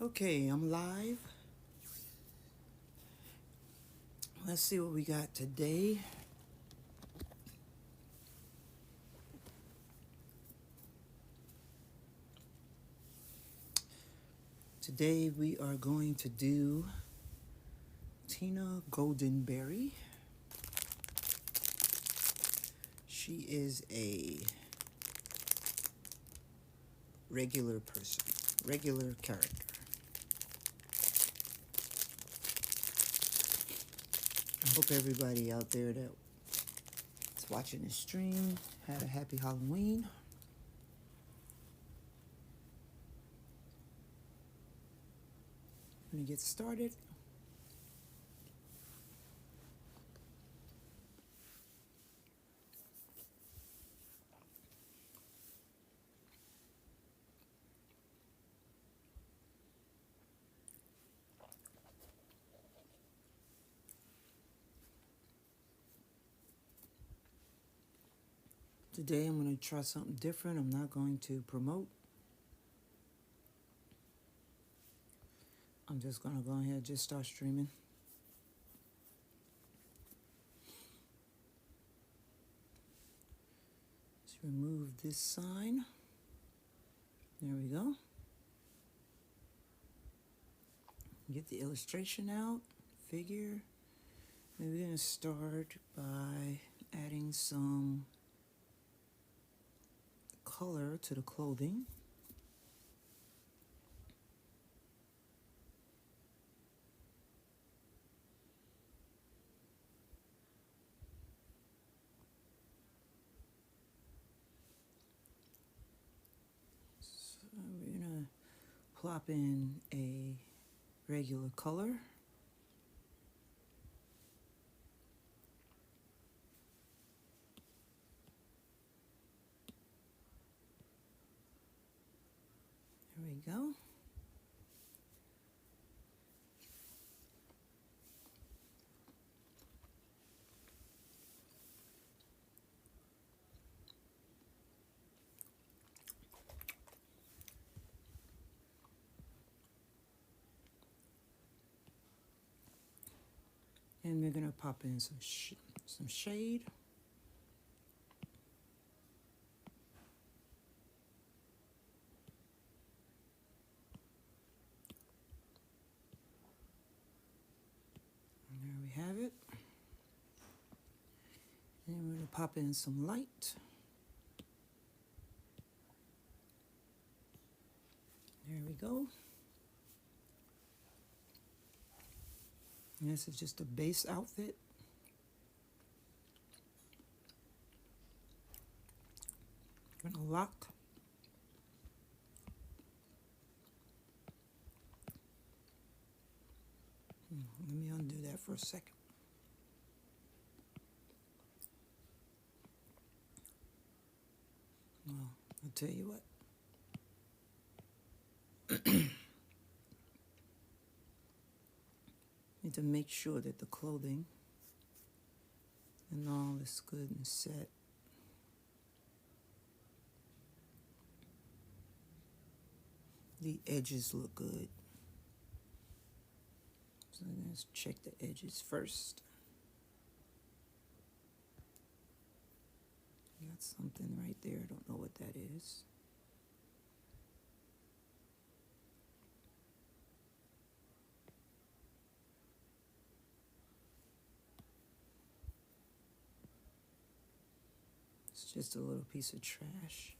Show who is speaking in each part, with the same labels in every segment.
Speaker 1: Okay, I'm live. Let's see what we got today. Today we are going to do Tina Goldenberry. She is a regular person, regular character. I hope everybody out there that's watching this stream had a happy Halloween. I'm gonna get started. Today I'm going to try something different. I'm not going to promote. I'm just going to go ahead and just start streaming. Let's remove this sign. There we go. Get the illustration out, figure. And we're going to start by adding some color to the clothing. So we're going to plop in a regular color. There we go. And we're going to pop in some shade. And there we have it. And we're going to pop in some light. There we go. And this is just a base outfit. I'm going to lock. Let me undo that for a second. Well, I'll tell you what. Need to make sure that the clothing and all is good and set. The edges look good. So let's check the edges first. Got something right there. I don't know what that is. It's just a little piece of trash.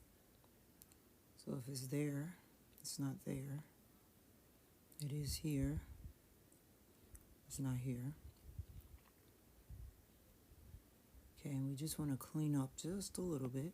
Speaker 1: So if it's there, it's not there. It is here. It's not here. Okay, and we just want to clean up just a little bit.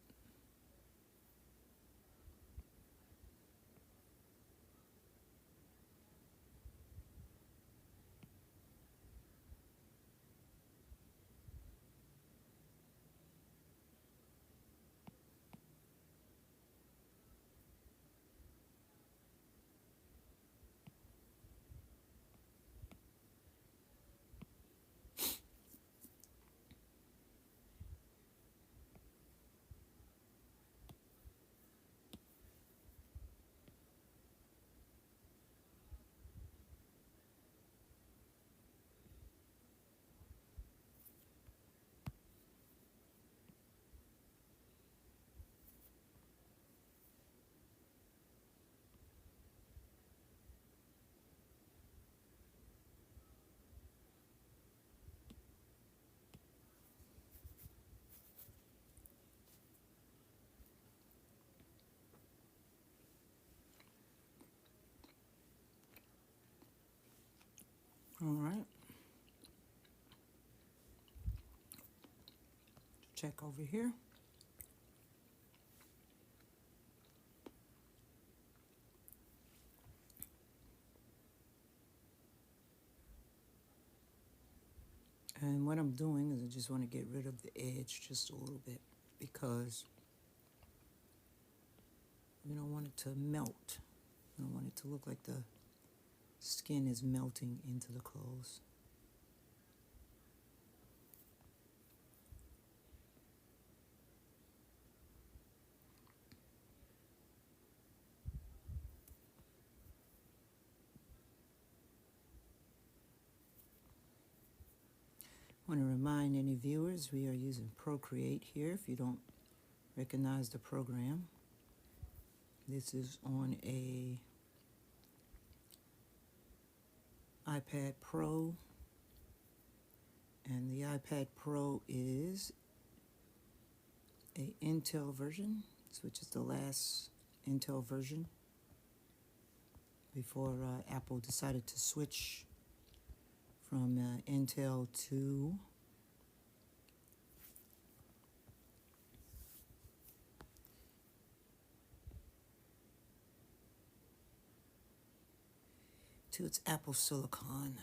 Speaker 1: All right. Check over here. And what I'm doing is I just want to get rid of the edge just a little bit because we don't want it to melt. We don't want it to look like the skin is melting into the clothes. I want to remind any viewers we are using Procreate here if you don't recognize the program. This is on a iPad Pro, and the iPad Pro is a Intel version, which is the last Intel version before Apple decided to switch from Intel to its Apple Silicon.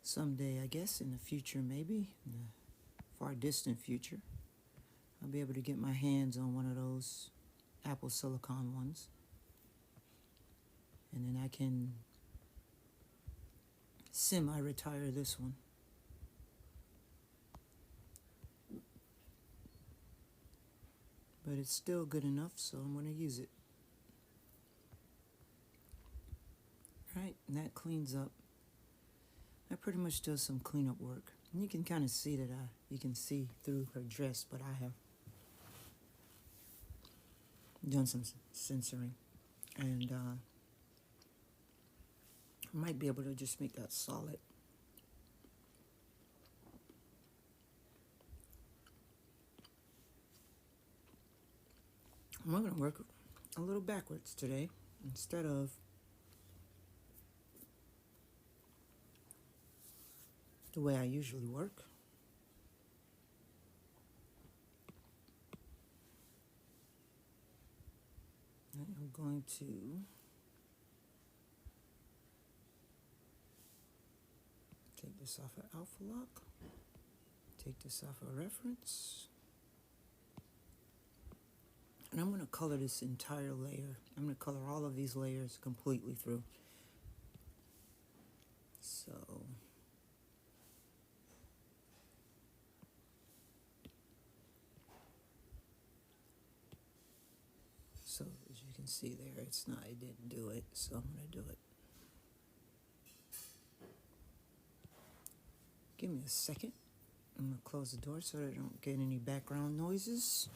Speaker 1: Someday, I guess, in the future, maybe, in the far distant future, I'll be able to get my hands on one of those Apple Silicon ones. And then I can semi-retire this one. But it's still good enough, so I'm going to use it. Right, and that cleans up. That pretty much does some cleanup work. And you can kind of see that you can see through her dress, but I have done some censoring. And I might be able to just make that solid. I'm going to work a little backwards today instead of the way I usually work. And I'm going to take this off of Alpha Lock, take this off of Reference, and I'm going to color this entire layer. I'm going to color all of these layers completely through. So as you can see there, it didn't do it, so I'm going to do it. Give me a second. I'm going to close the door so that I don't get any background noises.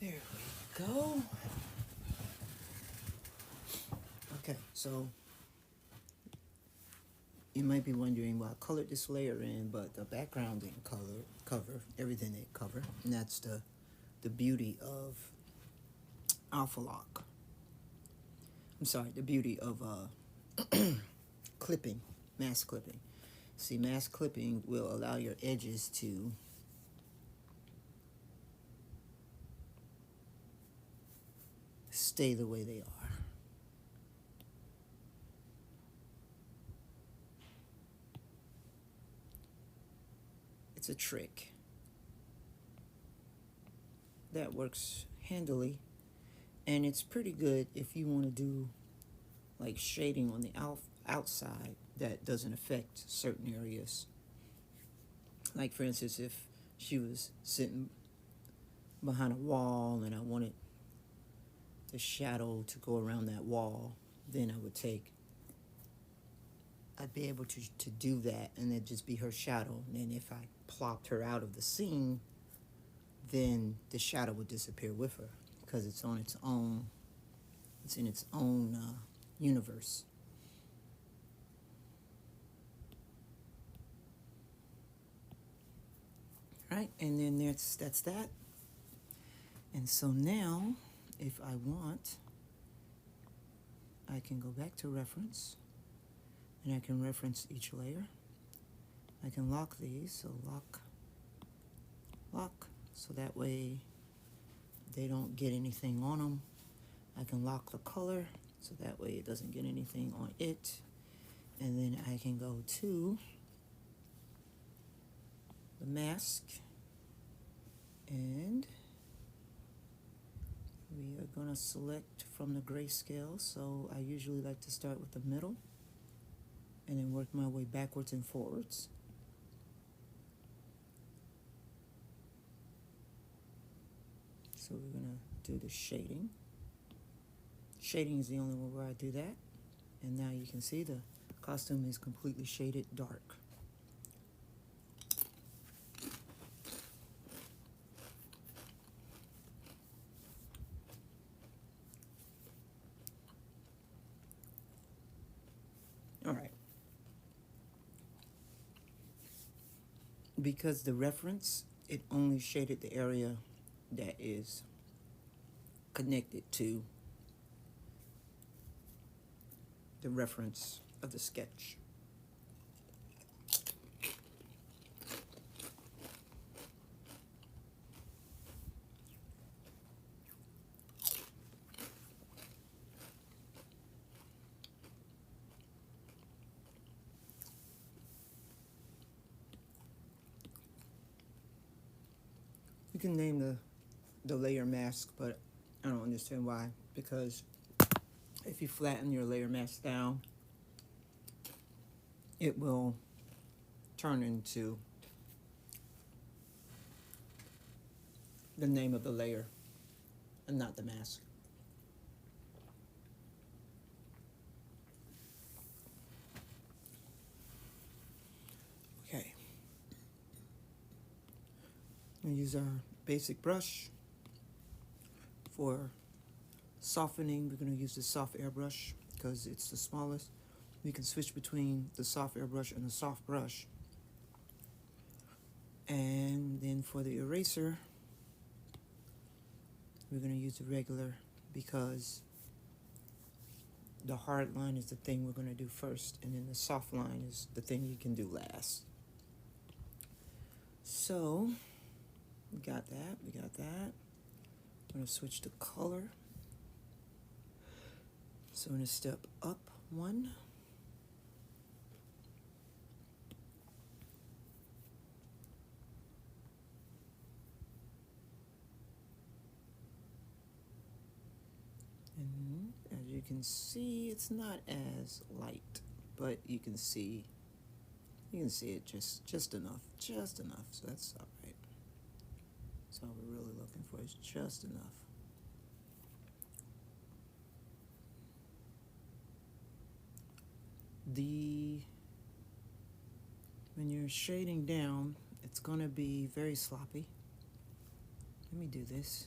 Speaker 1: There we go. Okay, so you might be wondering, well, I colored this layer in, but the background didn't cover everything it covered, and that's the beauty of Alpha Lock. I'm sorry, the beauty of clipping, mask clipping. See, mask clipping will allow your edges to stay the way they are. It's a trick that works handily, and it's pretty good if you want to do like shading on the outside that doesn't affect certain areas. Like for instance, if she was sitting behind a wall and I wanted the shadow to go around that wall, then I'd be able to do that, and it'd just be her shadow. And then if I plopped her out of the scene, then the shadow would disappear with her because it's on its own. It's in its own universe. Right, and then that's that. And so now, if I want, I can go back to reference, and I can reference each layer. I can lock these, so lock, so that way they don't get anything on them. I can lock the color, so that way it doesn't get anything on it. And then I can go to the mask, and we are going to select from the grayscale. So I usually like to start with the middle and then work my way backwards and forwards. So we're going to do the shading. Shading is the only one where I do that. And now you can see the costume is completely shaded dark. All right. Because the reference, it only shaded the area that is connected to the reference of the sketch. You can name the layer mask, but I don't understand why, because if you flatten your layer mask down, it will turn into the name of the layer and not the mask. Okay. We'll use our basic brush. For softening, we're going to use the soft airbrush because it's the smallest. We can switch between the soft airbrush and the soft brush. And then for the eraser, we're going to use the regular because the hard line is the thing we're going to do first, and then the soft line is the thing you can do last. So we got that. I'm going to switch to color. So I'm going to step up one. And as you can see, it's not as light, but you can see it just enough. So that's all right. That's all we're really looking for, is just enough. When you're shading down, it's gonna be very sloppy. Let me do this.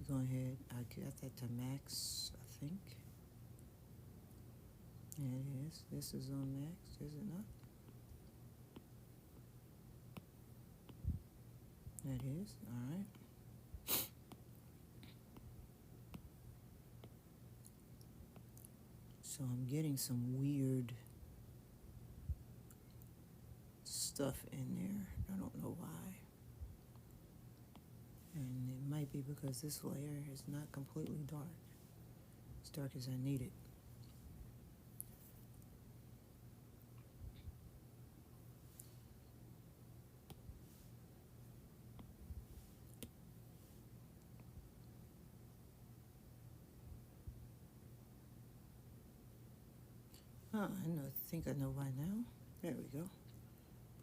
Speaker 1: Go ahead, I got that to max, I think. Yeah, it is. This is on max, is it not? That is, all right. So I'm getting some weird stuff in there. I don't know why. And it might be because this layer is not completely dark. As dark as I need it. I think I know why now. There we go.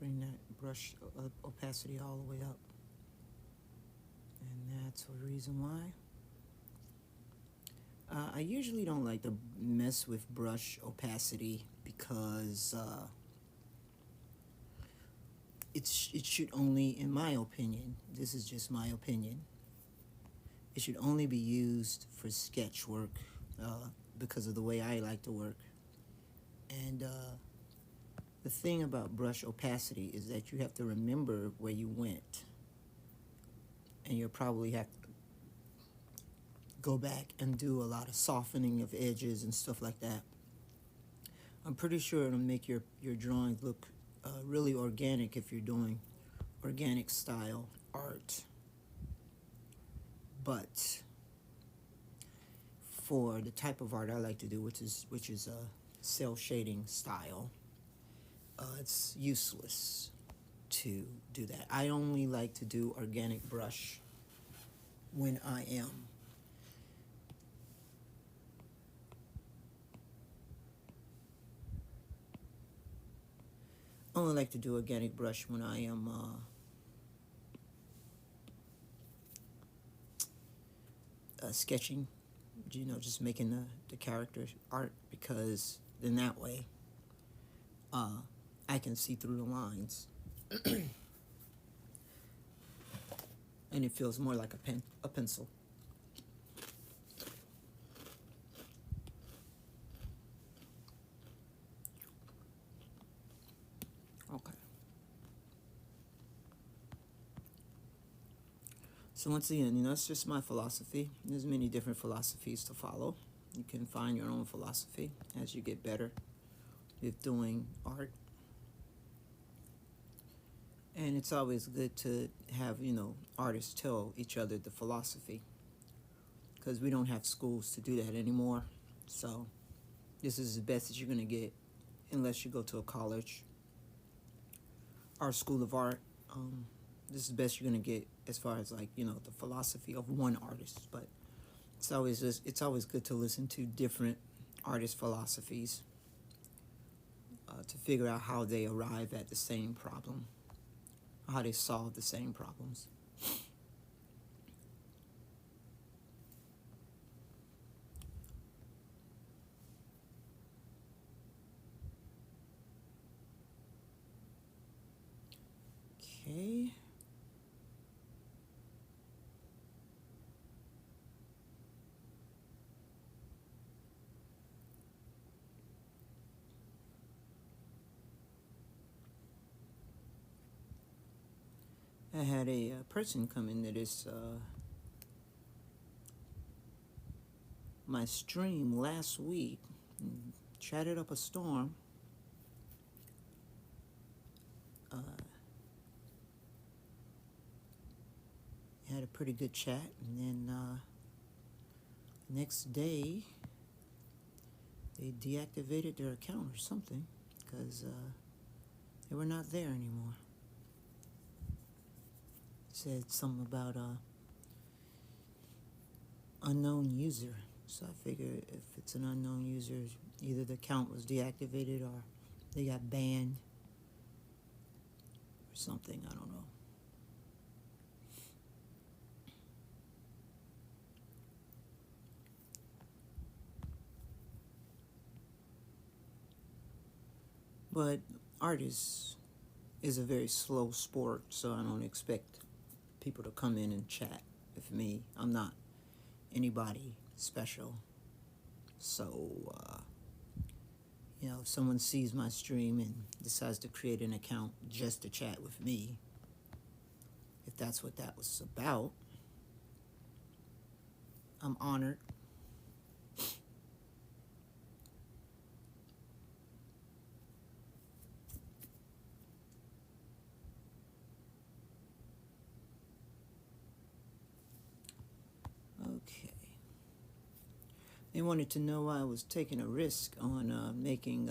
Speaker 1: Bring that brush opacity all the way up. And that's the reason why. I usually don't like to mess with brush opacity because it should only, in my opinion, this is just my opinion, it should only be used for sketch work because of the way I like to work. And The thing about brush opacity is that you have to remember where you went, and you'll probably have to go back and do a lot of softening of edges and stuff like that. I'm pretty sure it'll make your drawings look really organic if you're doing organic style art. But for the type of art I like to do, which is a cell shading style, it's useless to do that. I only like to do organic brush when I am sketching, just making the character art, because then that way I can see through the lines and it feels more like a pencil. Okay. So once again, it's just my philosophy. There's many different philosophies to follow. You can find your own philosophy as you get better with doing art. And it's always good to have, artists tell each other the philosophy, because we don't have schools to do that anymore. So this is the best that you're going to get, unless you go to a college or school of art. This is the best you're going to get as far as the philosophy of one artist. But it's always good to listen to different artist philosophies to figure out how they arrive at the same problem, how they solve the same problems. Okay. I had a person come into this my stream last week and chatted up a storm. Had a pretty good chat, and then next day they deactivated their account or something, because they were not there anymore. Said something about unknown user. So I figured if it's an unknown user, either the account was deactivated or they got banned or something. I don't know. But art is a very slow sport, so I don't expect people to come in and chat with me. I'm not anybody special. So, if someone sees my stream and decides to create an account just to chat with me, if that's what that was about, I'm honored. Okay. They wanted to know why I was taking a risk on making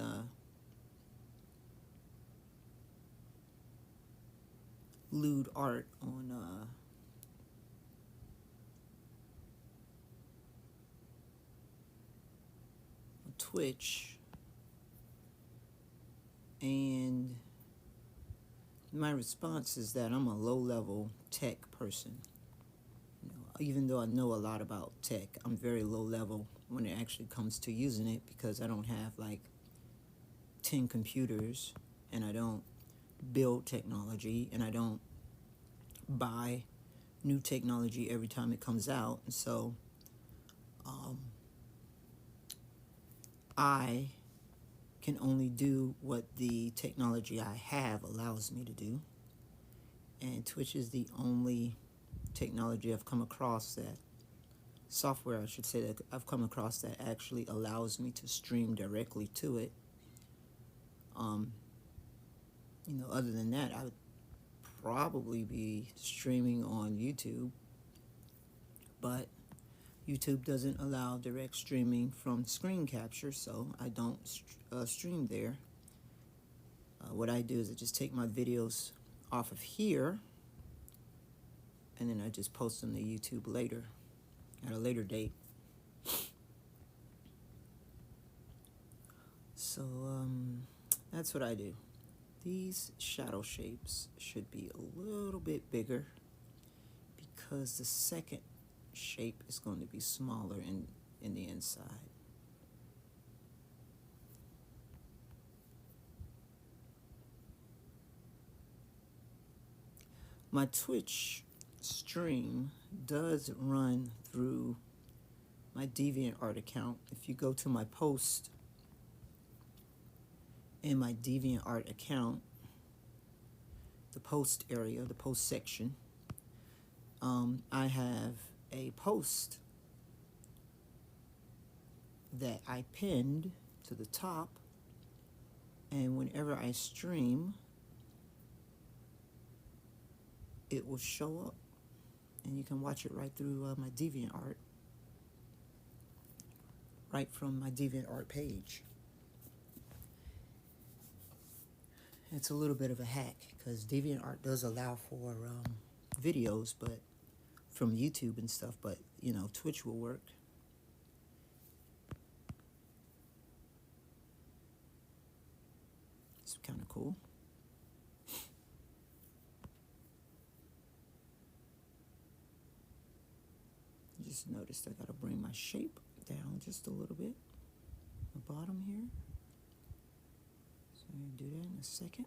Speaker 1: lewd art on Twitch, and my response is that I'm a low-level tech person. Even though I know a lot about tech, I'm very low-level when it actually comes to using it, because I don't have like 10 computers, and I don't build technology, and I don't buy new technology every time it comes out. And so I can only do what the technology I have allows me to do. And Twitch is the only technology I've come across, that software I should say, that I've come across that actually allows me to stream directly to it. Other than that, I would probably be streaming on YouTube, but YouTube doesn't allow direct streaming from screen capture, so I don't stream there. What I do is I just take my videos off of here, and then I just post them to YouTube later, at a later date. So that's what I do. These shadow shapes should be a little bit bigger because the second shape is going to be smaller in the inside. My Twitch stream does run through my DeviantArt account. If you go to my post in my DeviantArt account, the post area, the post section, I have a post that I pinned to the top, and whenever I stream, it will show up, and you can watch it right through my DeviantArt, right from my DeviantArt page. It's a little bit of a hack because DeviantArt does allow for videos, but from YouTube and stuff, but Twitch will work. It's kind of cool. Just noticed I gotta bring my shape down just a little bit, the bottom here. So I'm gonna do that in a second.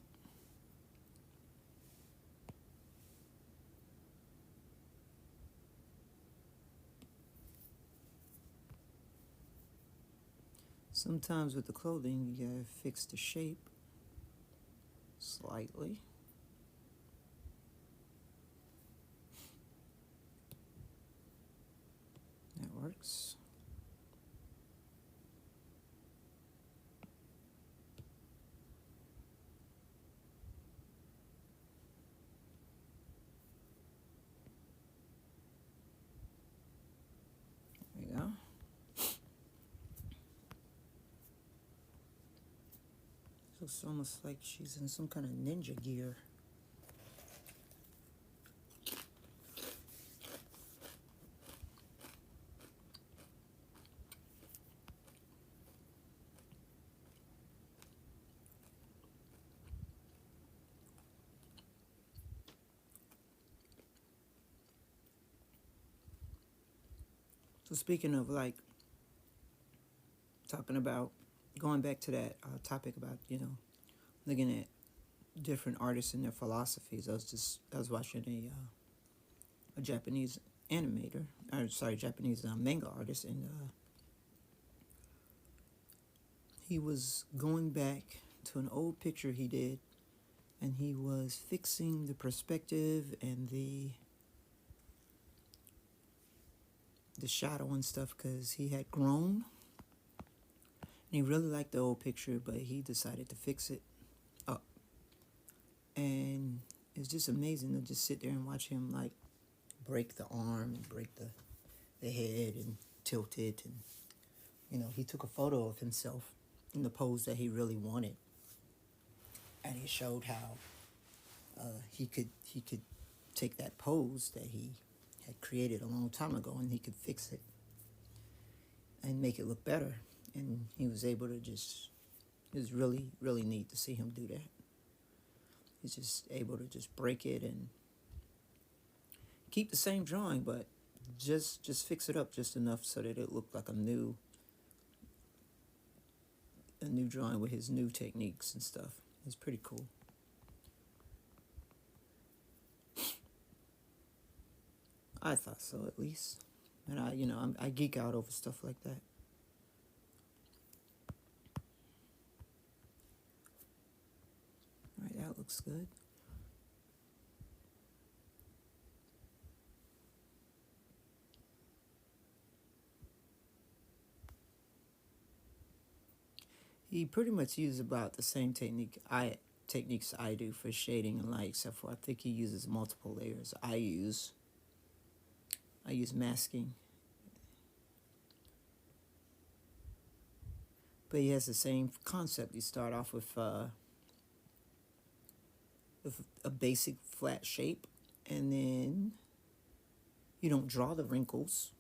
Speaker 1: Sometimes with the clothing, you gotta fix the shape slightly. That works. There we go. Looks almost like she's in some kind of ninja gear. So speaking of talking about, going back to that topic about, looking at different artists and their philosophies, I was watching a Japanese animator, Japanese manga artist, and he was going back to an old picture he did, and he was fixing the perspective and the shadow and stuff because he had grown. And he really liked the old picture, but he decided to fix it up. And it's just amazing to just sit there and watch him break the arm and break the head and tilt it. And, he took a photo of himself in the pose that he really wanted. And he showed how he could take that pose that he had created a long time ago, and he could fix it and make it look better. And he was able to it was really, really neat to see him do that. He's just able to just break it and keep the same drawing, but just fix it up just enough so that it looked like a new drawing with his new techniques and stuff. It's pretty cool. I thought so, at least. And I geek out over stuff like that. looks good. He pretty much uses about the same techniques I do for shading and light, except for I think he uses multiple layers. I use masking, but he has the same concept. You start off with a basic flat shape, and then you don't draw the wrinkles.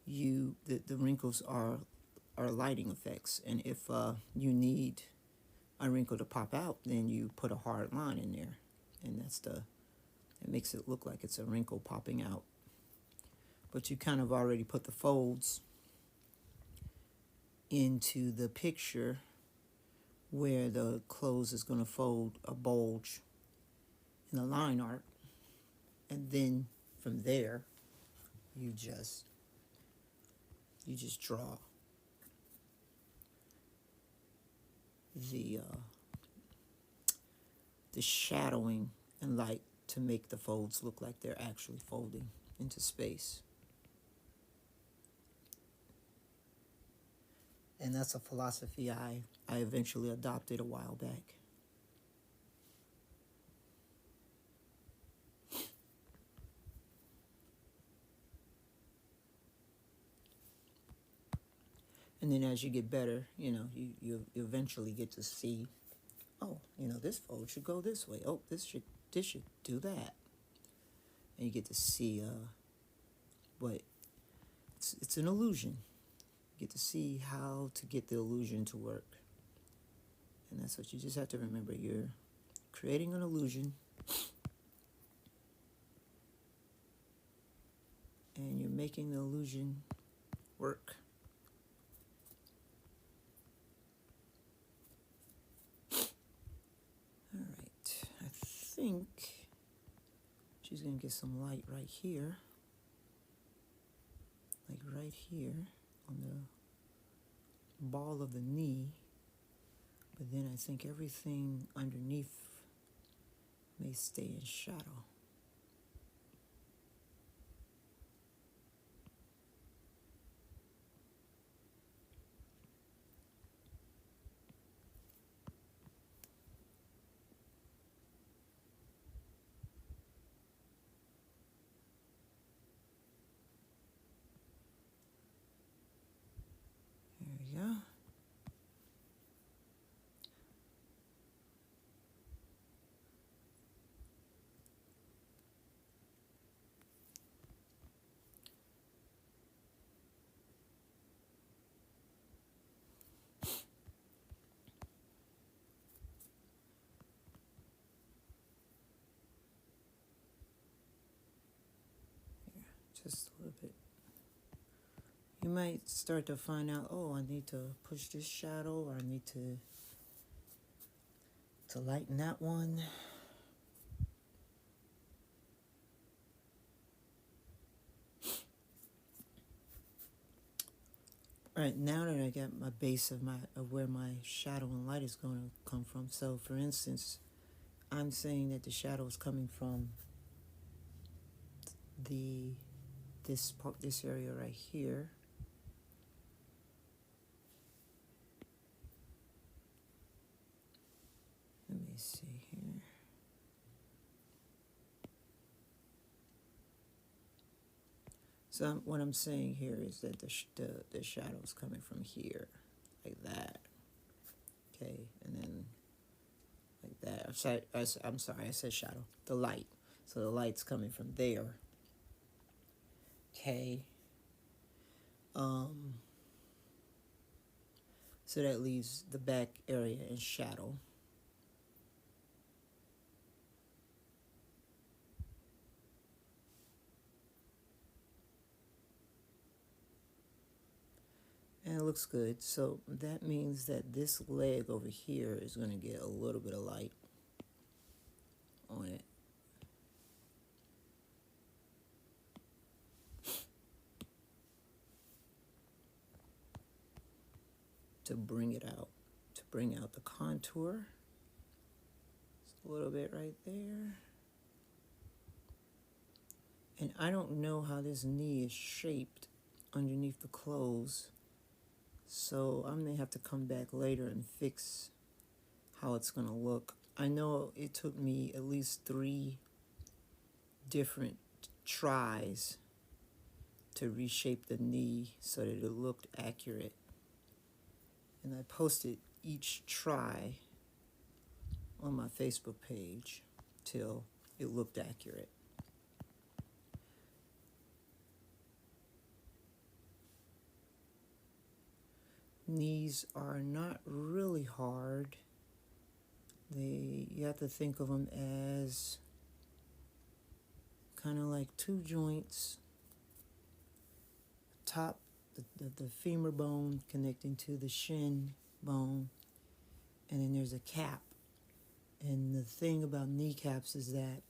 Speaker 1: The wrinkles are lighting effects, and if you need a wrinkle to pop out, then you put a hard line in there, and it makes it look like it's a wrinkle popping out. But you kind of already put the folds into the picture where the clothes is going to fold a bulge in the line art, and then from there you just draw the shadowing and light to make the folds look like they're actually folding into space. And that's a philosophy I eventually adopted a while back. And then as you get better, you eventually get to see, oh, this fold should go this way. Oh, this should do that. And you get to see but it's an illusion. You get to see how to get the illusion to work. And that's what you just have to remember. You're creating an illusion, and you're making the illusion work. All right, I think she's going to get some light right here. Like right here on the ball of the knee. But then I think everything underneath may stay in shadow. There we go. Just a little bit. You might start to find out, oh, I need to push this shadow, or I need to lighten that one. All right, now that I got my base of where my shadow and light is going to come from. So, for instance, I'm saying that the shadow is coming from this area right here. Let me see here. So what I'm saying here is that the shadow is coming from here, like that. Okay, and then like that. I'm sorry, I said shadow. The light. So the light's coming from there. Okay. So that leaves the back area in shadow. And it looks good. So that means that this leg over here is going to get a little bit of light on it. To bring it out, to bring out the contour a little bit right there. And I don't know how this knee is shaped underneath the clothes, so I may have to come back later and fix how it's going to look. I know it took me at least 3 different tries to reshape the knee so that it looked accurate. And I posted each try on my Facebook page till it looked accurate. Knees are not really hard. You have to think of them as kind of like 2 joints. Top, the femur bone connecting to the shin bone, and then there's a cap. And the thing about kneecaps is that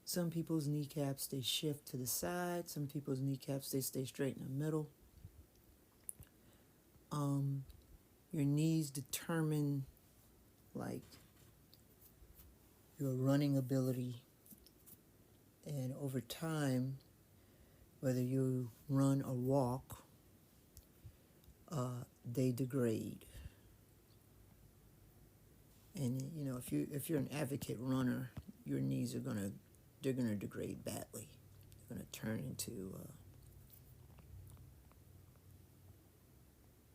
Speaker 1: some people's kneecaps, they shift to the side. Some people's kneecaps, they stay straight in the middle. Your knees determine like your running ability, and over time, whether you run or walk, they degrade. And you know, if you're an advocate runner, your knees are gonna degrade badly. They're gonna turn into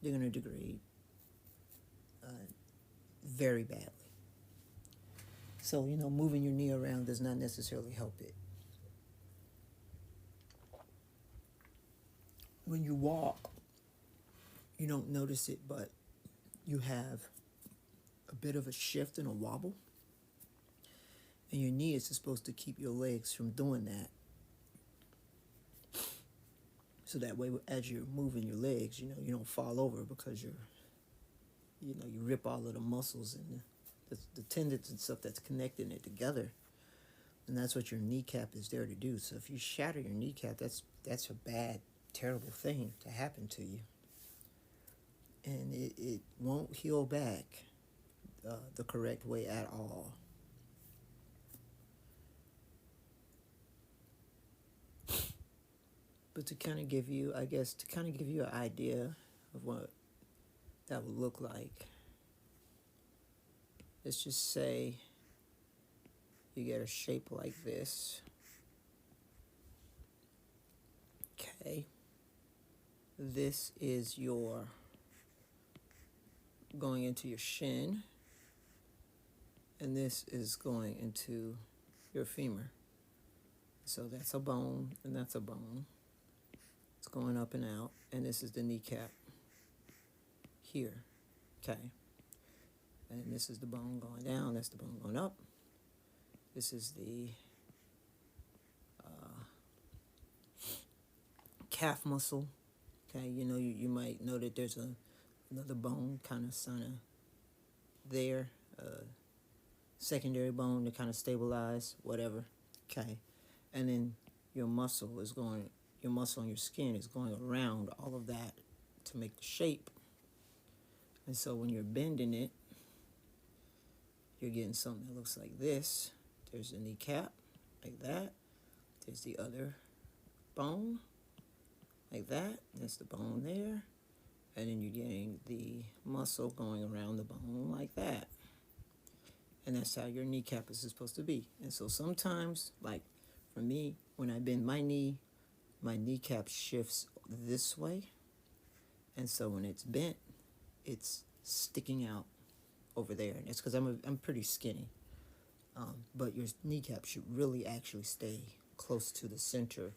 Speaker 1: they're gonna degrade very badly. So you know, moving your knee around does not necessarily help it. When you walk, you don't notice it, but you have a bit of a shift and a wobble. And your knee is supposed to keep your legs from doing that. So that way, as you're moving your legs, you know, you don't fall over because you rip all of the muscles and the tendons and stuff that's connecting it together. And that's what your kneecap is there to do. So if you shatter your kneecap, that's a bad, terrible thing to happen to you. And it won't heal back the correct way at all. But to kind of give you, an idea of what that would look like, let's just say you get a shape like this. Okay. This is your going into your shin, and this is going into your femur. So that's a bone, and that's a bone. It's going up and out, and this is the kneecap here. Okay. And this is the bone going down, that's the bone going up. This is the calf muscle. Okay, you know, you might know that there's another bone kind of there, secondary bone to kind of stabilize, whatever. Okay, and then your muscle on your skin is going around all of that to make the shape. And so when you're bending it, you're getting something that looks like this. There's the kneecap, like that. There's the other bone, like that. There's the bone there. And then you're getting the muscle going around the bone like that. And that's how your kneecap is supposed to be. And so sometimes, like for me, when I bend my knee, my kneecap shifts this way. And so when it's bent, it's sticking out over there. And it's because I'm pretty skinny. But your kneecap should really actually stay close to the center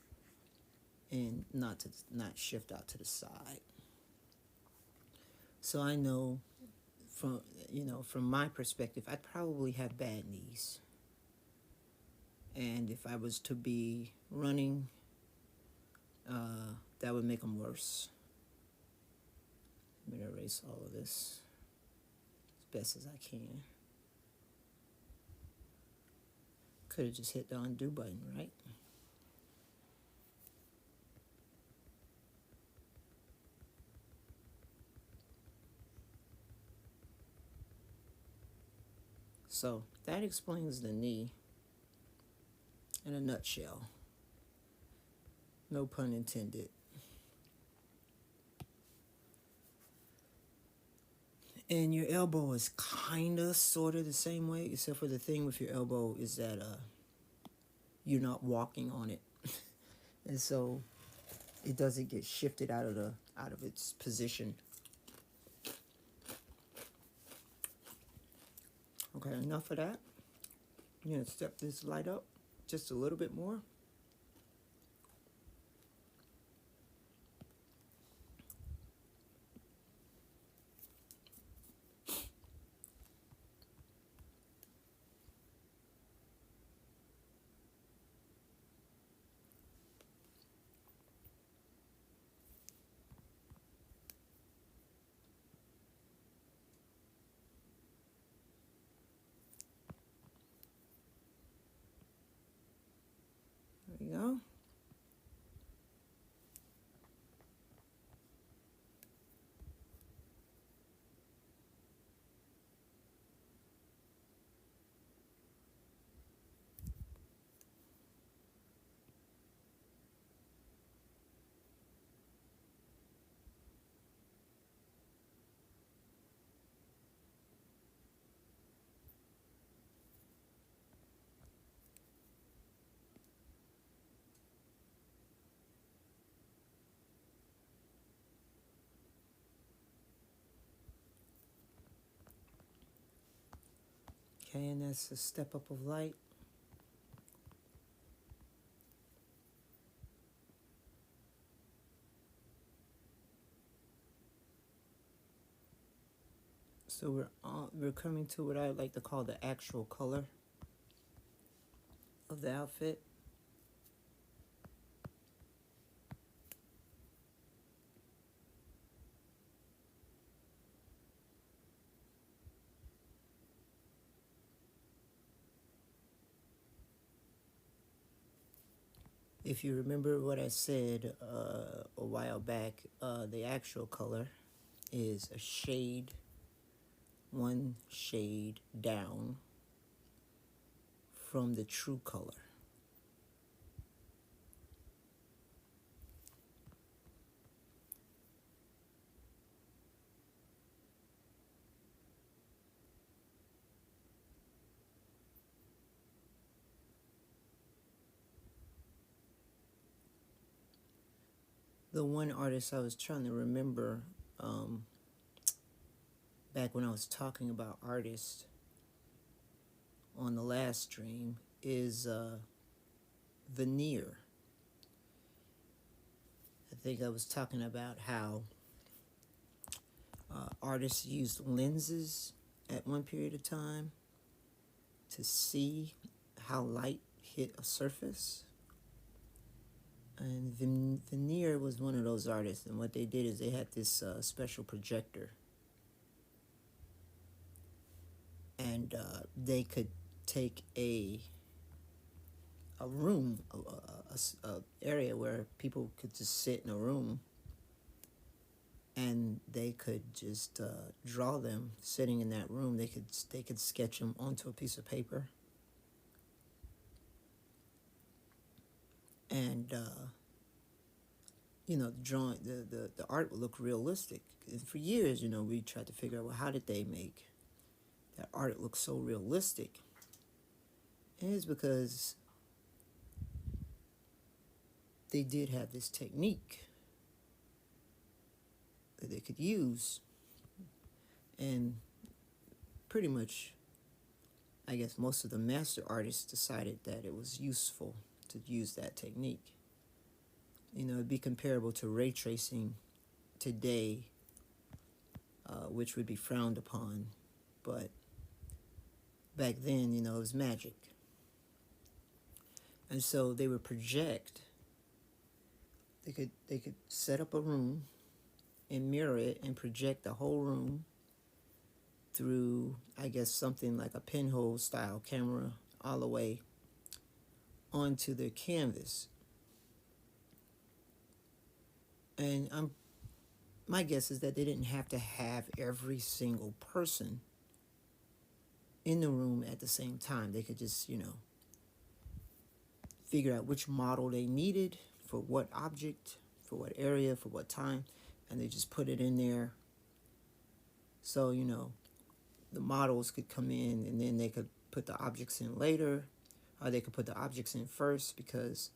Speaker 1: and not shift out to the side. So I know from my perspective, I'd probably have bad knees. And if I was to be running, that would make them worse. I'm going to erase all of this as best as I can. Could have just hit the undo button, right? So that explains the knee in a nutshell. No pun intended. And your elbow is kind of, sort of the same way, except for the thing with your elbow is that you're not walking on it, and so it doesn't get shifted out of its position. Okay, enough of that. I'm gonna step this light up just a little bit more. There we go. Okay, and that's a step up of light. So we're coming to what I like to call the actual color of the outfit. If you remember what I said a while back, the actual color is a shade, one shade down from the true color. The one artist I was trying to remember back when I was talking about artists on the last stream is Veneer. I think I was talking about how artists used lenses at one period of time to see how light hit a surface. And Veneer was one of those artists, and what they did is they had this special projector, and they could take a room, a able where people could just sit in a room, and they could just draw them sitting in that room. They could sketch them onto a piece of paper, and you know, the drawing, the art would look realistic. And for years, you know, we tried to figure out, well, how did they make that art look so realistic? And it's because they did have this technique that they could use, and pretty much, I guess most of the master artists decided that it was useful to use that technique. You know, it'd be comparable to ray tracing today, which would be frowned upon, but back then, you know, it was magic. And so they would project. They could set up a room and mirror it and project the whole room through, I guess, something like a pinhole style camera all the way onto the canvas. And my guess is that they didn't have to have every single person in the room at the same time. They could just, figure out which model they needed for what object, for what area, for what time, and they just put it in there. So, the models could come in and then they could put the objects in later, or they could put the objects in first because,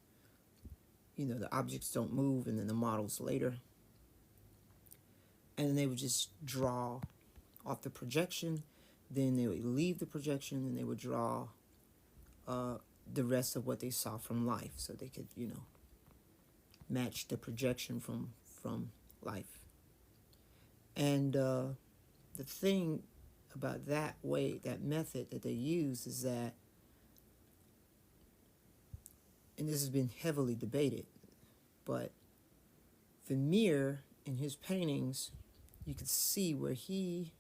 Speaker 1: the objects don't move, and then the models later. And then they would just draw off the projection. Then they would leave the projection and they would draw the rest of what they saw from life, so they could, match the projection from life. And the thing about that method that they use is that, and this has been heavily debated, but Vermeer in his paintings, you could see where he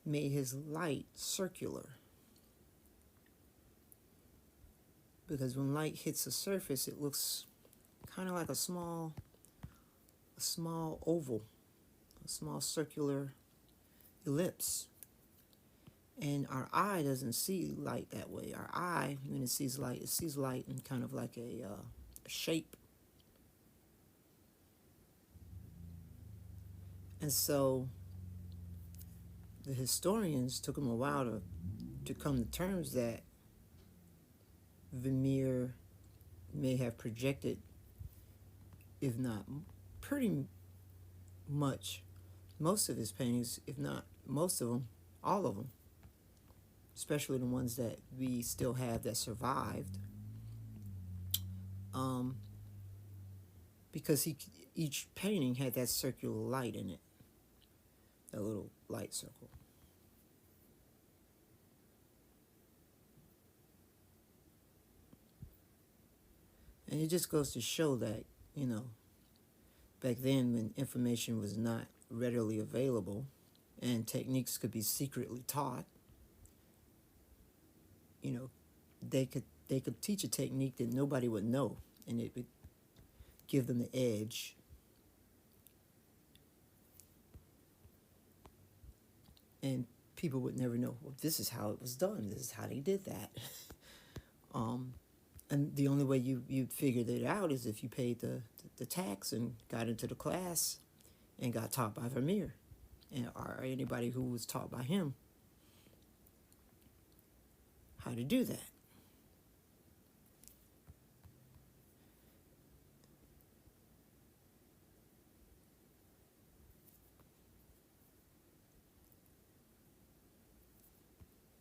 Speaker 1: made his light circular. Because when light hits a surface, it looks kind of like a small oval, a small circular ellipse. And our eye doesn't see light that way. Our eye, when it sees light in kind of like a shape. And so the historians took them a while to come to terms that Vermeer may have projected, if not pretty much, most of his paintings, if not most of them, all of them, especially the ones that we still have that survived, because each painting had that circular light in it, that little light circle. And it just goes to show that, back then when information was not readily available and techniques could be secretly taught, they could teach a technique that nobody would know, and it would give them the edge. And people would never know, well, this is how it was done. This is how they did that. And the only way you'd figure that out is if you paid the tax and got into the class and got taught by Vermeer, or anybody who was taught by him how to do that.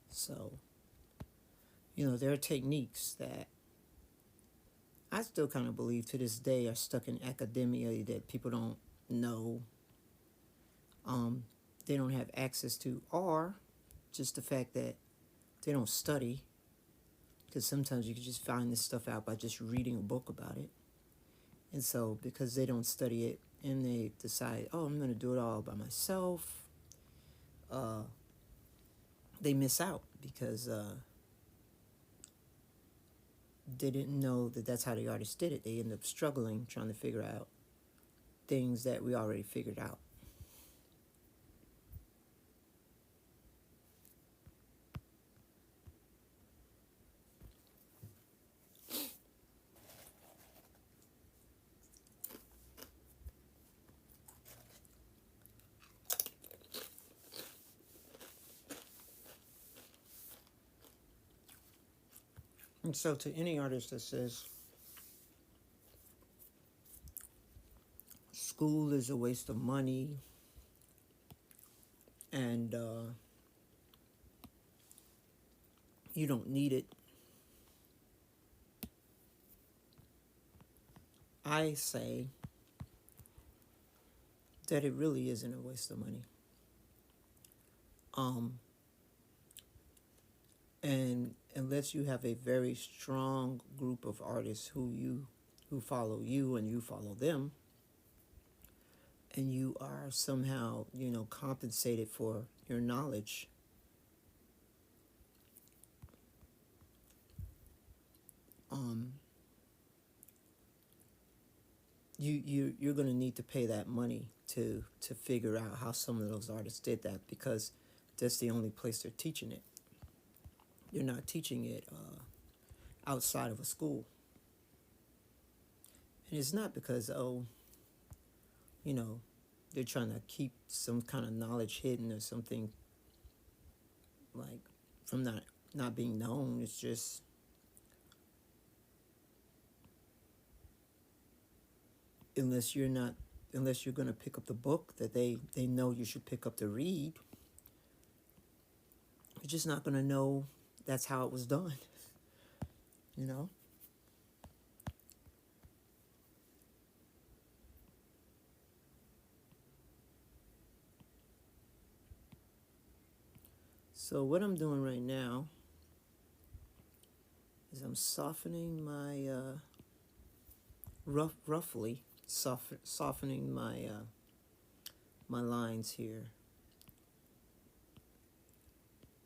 Speaker 1: So, there are techniques that I still kind of believe to this day are stuck in academia that people don't know, they don't have access to, or just the fact that they don't study, because sometimes you can just find this stuff out by just reading a book about it. And so because they don't study it and they decide, oh, I'm going to do it all by myself, they miss out because they didn't know that that's how the artist did it. They end up struggling trying to figure out things that we already figured out. And so to any artist that says school is a waste of money and you don't need it, I say that it really isn't a waste of money. And unless you have a very strong group of artists who follow you and you follow them, and you are somehow, compensated for your knowledge, you're going to need to pay that money to figure out how some of those artists did that, because that's the only place they're teaching it. They're not teaching it outside of a school. And it's not because, oh, you know, they're trying to keep some kind of knowledge hidden or something like from not being known. It's just unless you're going to pick up the book that they know you should pick up to read, you're just not going to know that's how it was done, you know? So what I'm doing right now is I'm softening my, roughly softening my, my lines here.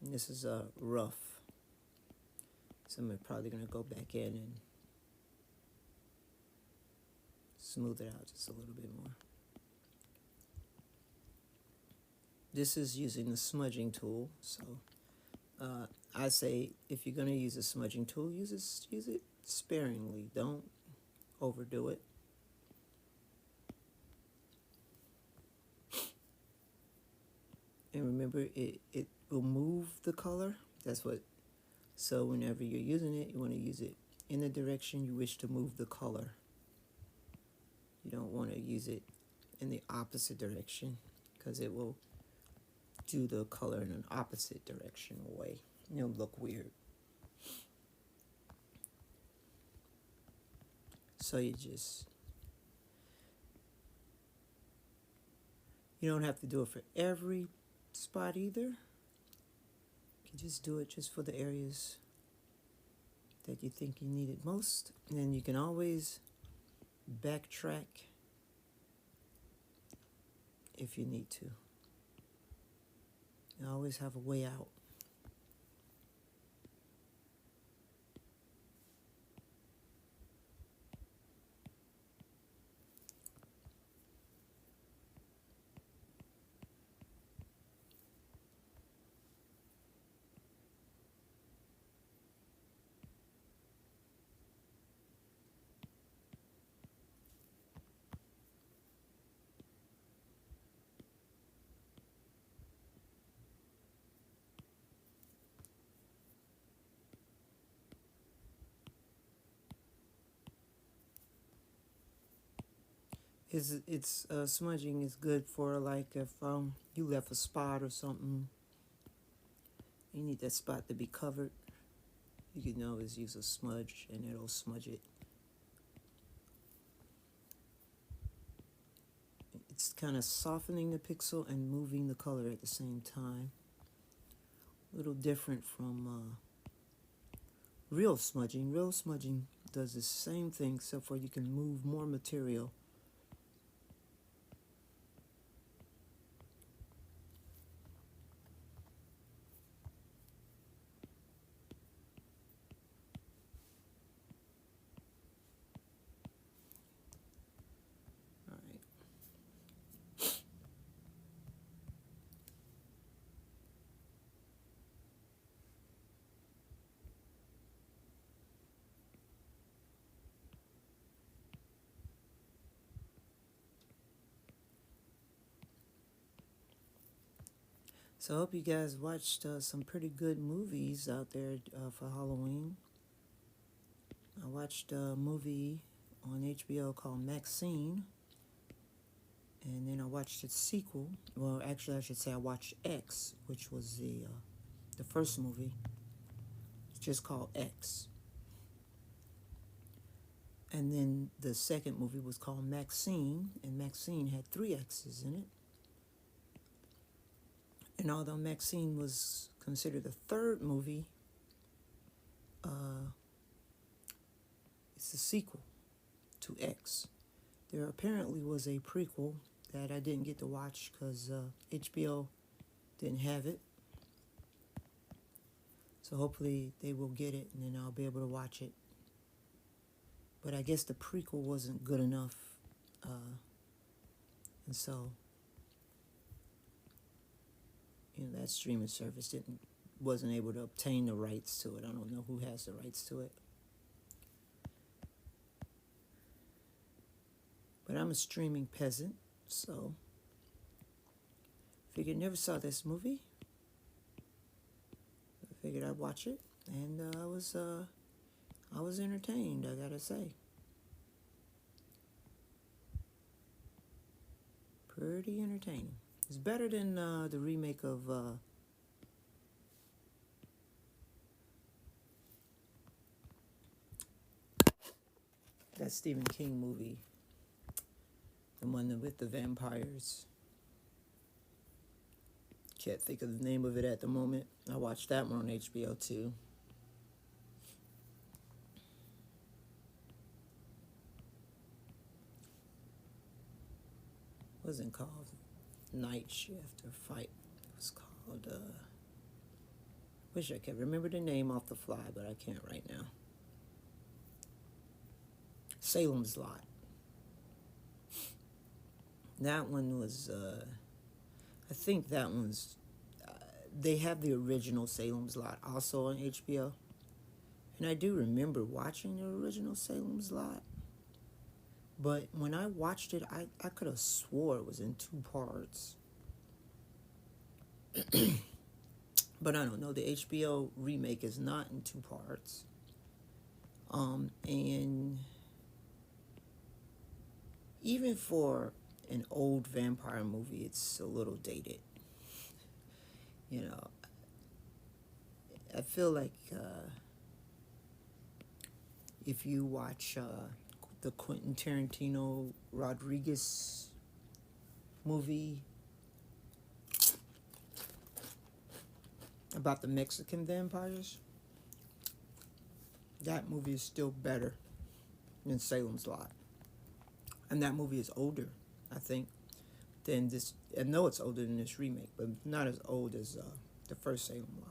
Speaker 1: And this is rough. So I'm probably going to go back in and smooth it out just a little bit more. This is using the smudging tool, so I say if you're going to use a smudging tool, use it sparingly. Don't overdo it. And remember, it will move the color. So whenever you're using it, you want to use it in the direction you wish to move the color. You don't want to use it in the opposite direction because it will do the color in an opposite direction way. It'll look weird. So you don't have to do it for every spot either. You can just do it just for the areas that you think you need it most. And then you can always backtrack if you need to. You always have a way out. It's smudging is good for like if you left a spot or something, you need that spot to be covered. You can always use a smudge and it'll smudge it. It's kind of softening the pixel and moving the color at the same time. A little different from real smudging. Real smudging does the same thing except for you can move more material. So I hope you guys watched some pretty good movies out there for Halloween. I watched a movie on HBO called Maxine. And then I watched its sequel. Well, actually, I should say I watched X, which was the first movie. It's just called X. And then the second movie was called Maxine, and Maxine had 3 X's in it. And although Maxine was considered the third movie, it's a sequel to X. There apparently was a prequel that I didn't get to watch because HBO didn't have it. So hopefully they will get it and then I'll be able to watch it. But I guess the prequel wasn't good enough. And so that streaming service wasn't able to obtain the rights to it. I don't know who has the rights to it. But I'm a streaming peasant, so figured never saw this movie. I figured I'd watch it, and I was entertained, I gotta say. Pretty entertaining. It's better than the remake of that Stephen King movie, the one with the vampires. Can't think of the name of it at the moment. I watched that one on HBO too. It wasn't called Night Shift or Fight. It was called, wish I could remember the name off the fly, but I can't right now. Salem's Lot. That one was, I think that one's, they have the original Salem's Lot also on HBO. And I do remember watching the original Salem's Lot. But when I watched it, I could have swore it was in 2 parts. But I don't know. The HBO remake is not in 2 parts. And even for an old vampire movie, it's a little dated. I feel like if you watch the Quentin Tarantino Rodriguez movie about the Mexican vampires, that movie is still better than Salem's Lot. And that movie is older, I think, than this. I know it's older than this remake, but not as old as the first Salem Lot.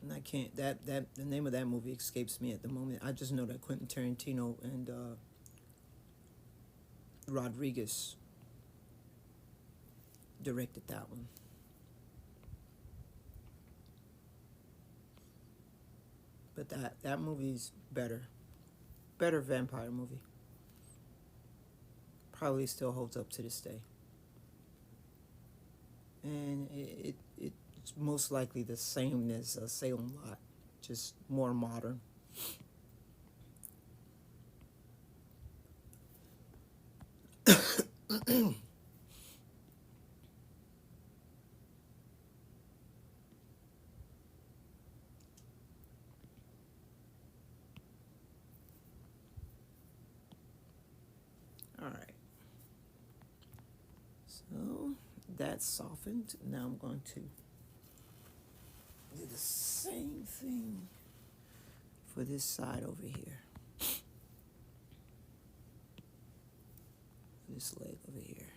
Speaker 1: And I can't, the name of that movie escapes me at the moment. I just know that Quentin Tarantino and Rodriguez directed that one. But that movie's better. Better vampire movie. Probably still holds up to this day. And it's most likely the same as Salem Lot, just more modern. All right. So that's softened. Now I'm going to do the same thing for this side over here. This leg over here.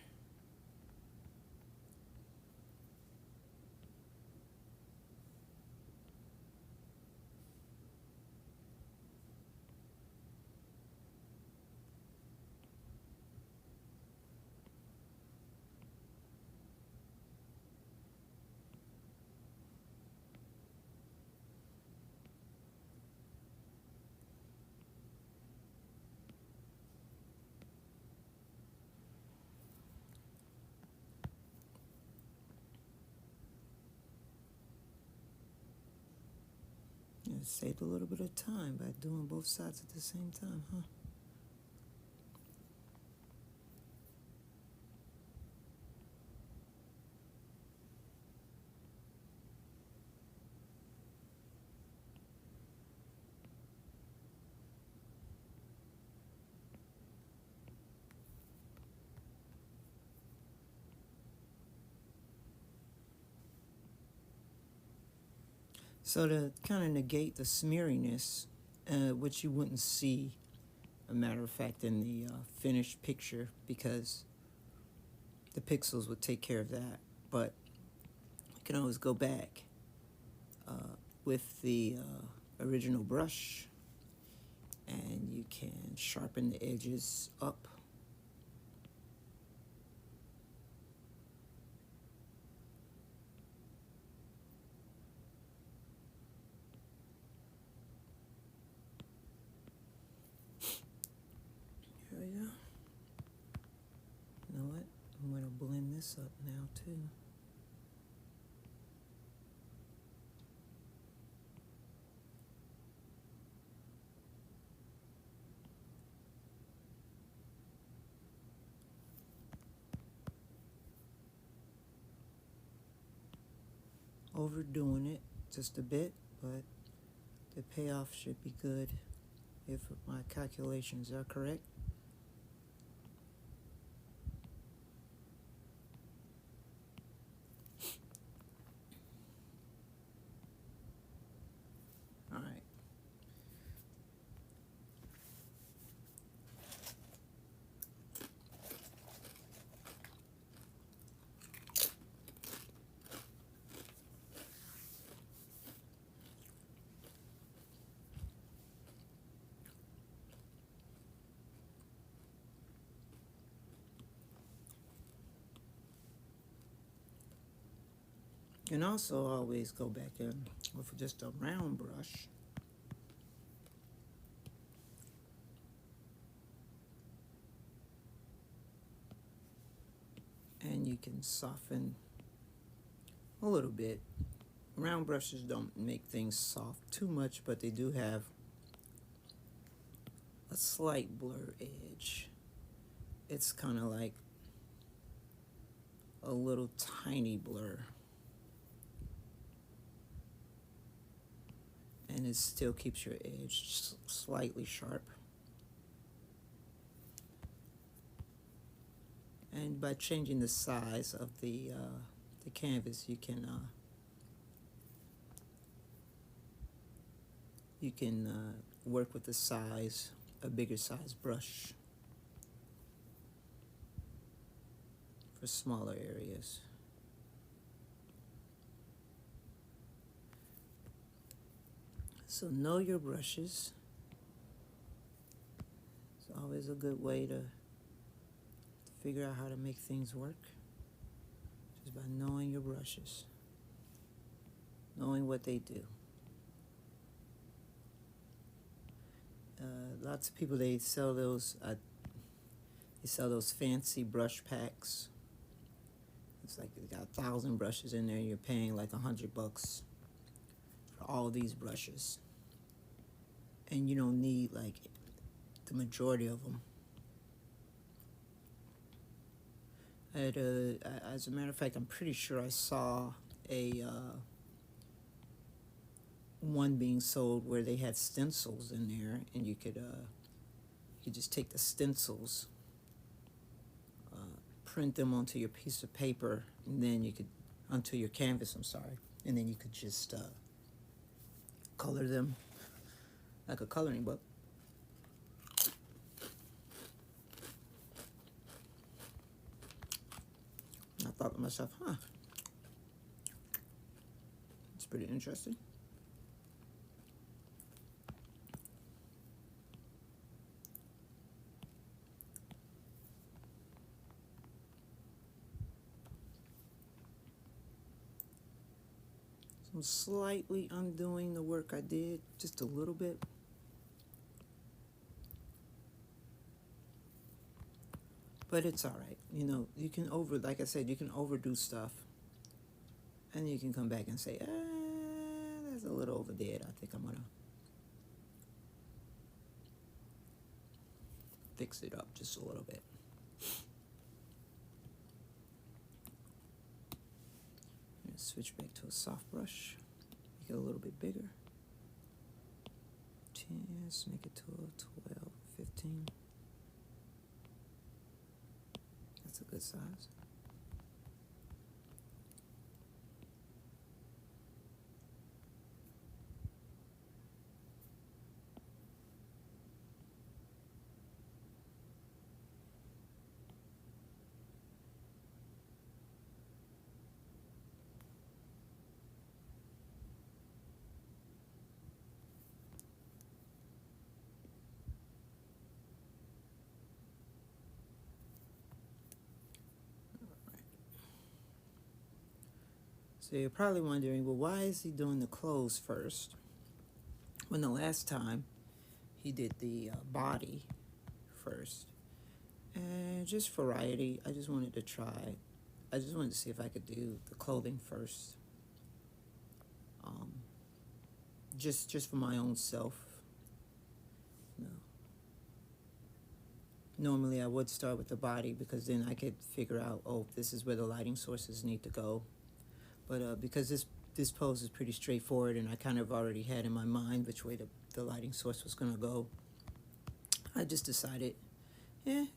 Speaker 1: It saved a little bit of time by doing both sides at the same time, huh? So to kind of negate the smeariness, which you wouldn't see, a matter of fact, in the finished picture, because the pixels would take care of that. But you can always go back with the original brush, and you can sharpen the edges up this up now too. Overdoing it just a bit, but the payoff should be good if my calculations are correct. All right. You can also always go back in with just a round brush and you can soften a little bit. Round brushes don't make things soft too much, but they do have a slight blur edge. It's kind of like a little tiny blur. And it still keeps your edge slightly sharp. And by changing the size of the canvas, you can work with the size, a bigger size brush for smaller areas. So know your brushes. It's always a good way to figure out how to make things work, just by knowing your brushes, knowing what they do. Lots of people, they sell those fancy brush packs. It's like they got 1,000 brushes in there. You're paying like $100 for all these brushes, and you don't need like the majority of them. As a matter of fact, I'm pretty sure I saw a one being sold where they had stencils in there, and you could just take the stencils, print them onto your piece of paper, and then you could onto your canvas. I'm sorry, and then you could just color them like a coloring book. I thought to myself, it's pretty interesting. So I'm slightly undoing the work I did, just a little bit. But it's all right. You know, you can like I said, you can overdo stuff. And you can come back and say, that's a little overdid. I think I'm going to fix it up just a little bit. Switch back to a soft brush. Make it a little bit bigger. 10, make it to a 12, 15. That's a good size. So you're probably wondering, well, why is he doing the clothes first when the last time he did the body first? And just variety, I just wanted to try I just wanted to see if I could do the clothing first. Um, just for my own self. You know. Normally I would start with the body because then I could figure out, oh, this is where the lighting sources need to go. But because this pose is pretty straightforward and I kind of already had in my mind which way the lighting source was going to go, I just decided,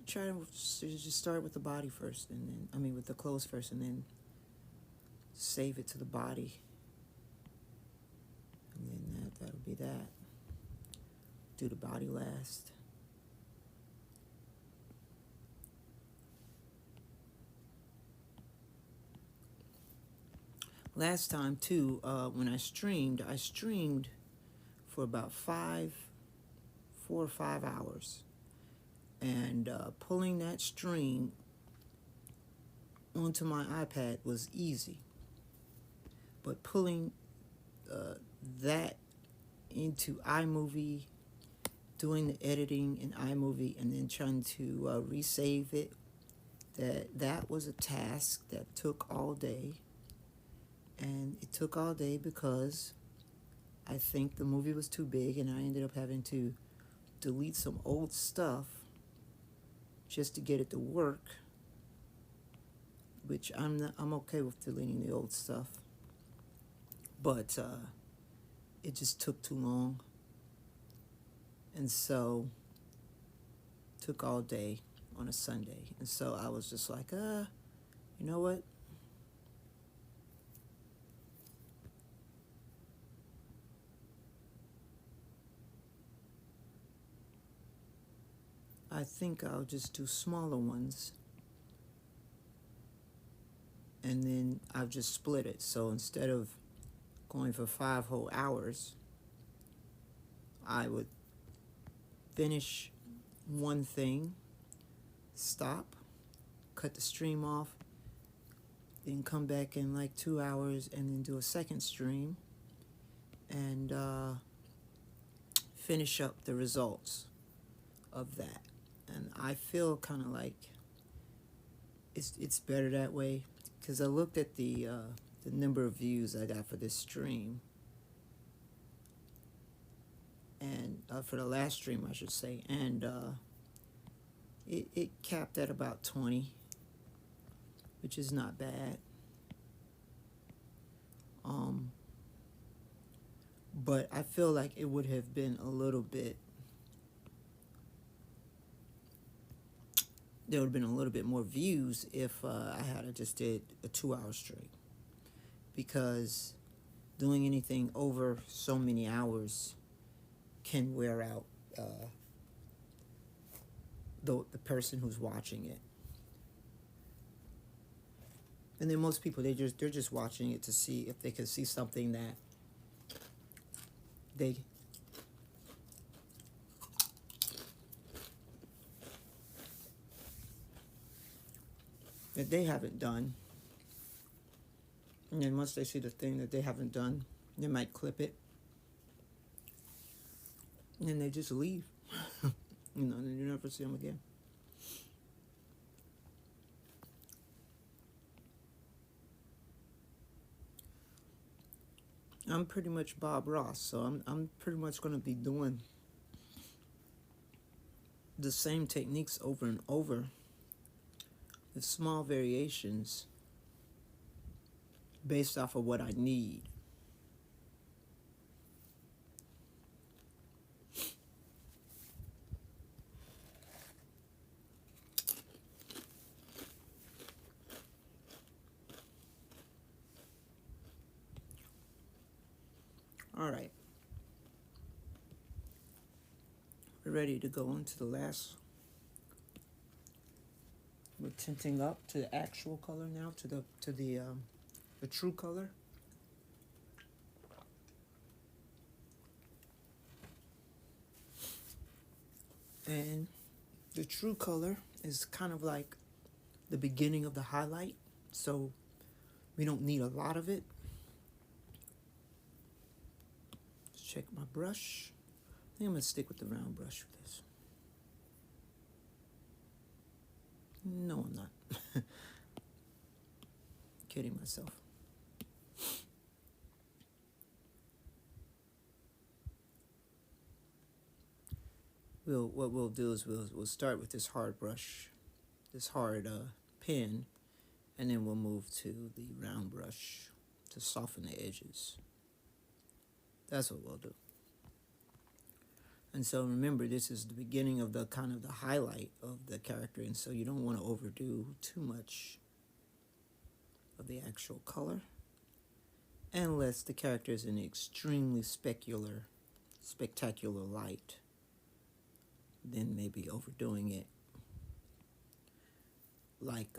Speaker 1: try to just start with the body first, and then, I mean, with the clothes first, and then save it to the body. And then that'll be that. Do the body last. Last time, too, when I streamed for about 4 or 5 hours. And pulling that stream onto my iPad was easy. But pulling that into iMovie, doing the editing in iMovie, and then trying to resave it, that was a task that took all day. And it took all day because I think the movie was too big, and I ended up having to delete some old stuff just to get it to work, which I'm okay with deleting the old stuff, but it just took too long, and so took all day on a Sunday, and so I was just like, you know what? I think I'll just do smaller ones, and then I'll just split it. So instead of going for 5 whole hours, I would finish one thing, stop, cut the stream off, then come back in like 2 hours and then do a second stream and finish up the results of that. And I feel kind of like it's better that way, because I looked at the number of views I got for this stream, and for the last stream I should say, and it capped at about 20, which is not bad. But I feel like it would have been a little bit, there would have been a little bit more views if I had just did a 2-hour straight, because doing anything over so many hours can wear out the person who's watching it. And then most people, they're just watching it to see if they can see something that they haven't done. And then once they see the thing that they haven't done, they might clip it, and then they just leave. You know, and you never see them again. I'm pretty much Bob Ross, so I'm pretty much going to be doing the same techniques over and over with small variations based off of what I need. All right. We're ready to go into the last. We're tinting up to the actual color now, to the true color. And the true color is kind of like the beginning of the highlight, so we don't need a lot of it. Let's check my brush. I think I'm going to stick with the round brush for this. No, I'm not. Kidding myself. What we'll do is we'll start with this hard brush, this hard pen, and then we'll move to the round brush to soften the edges. That's what we'll do. And so remember, this is the beginning of the kind of the highlight of the character, and so you don't want to overdo too much of the actual color, unless the character is in extremely spectacular light. Then maybe overdoing it, like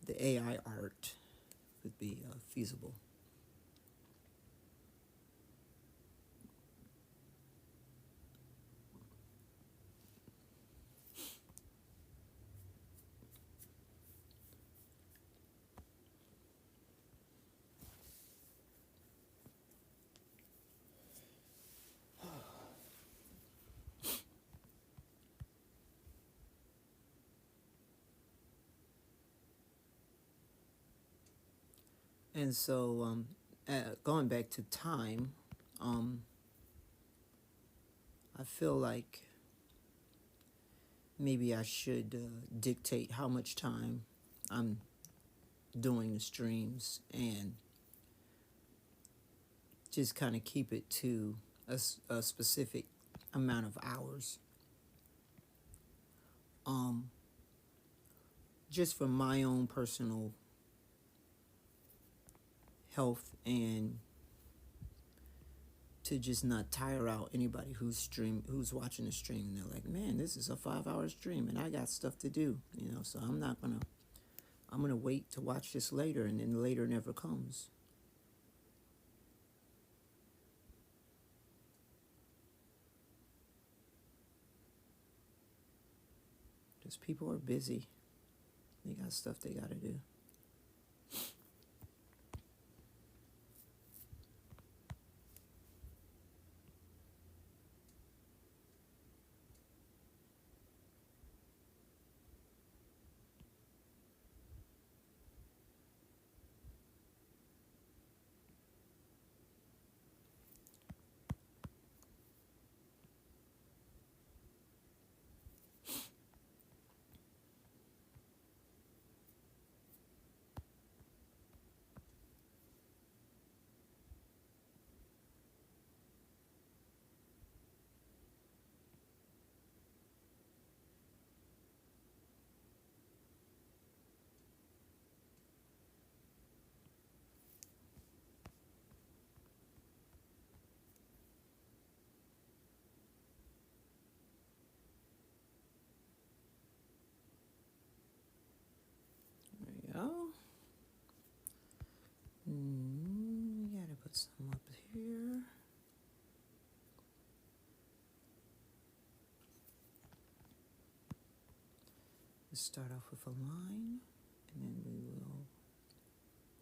Speaker 1: the AI art would be feasible. And so going back to time, I feel like maybe I should dictate how much time I'm doing the streams and just kind of keep it to a specific amount of hours. Just for my own personal health and to just not tire out anybody who's watching the stream, and they're like, man, this is a 5-hour stream and I got stuff to do, so I'm gonna wait to watch this later, and then later never comes. Because people are busy. They got stuff they gotta do. Oh, gotta put some up here. Let's start off with a line, and then we will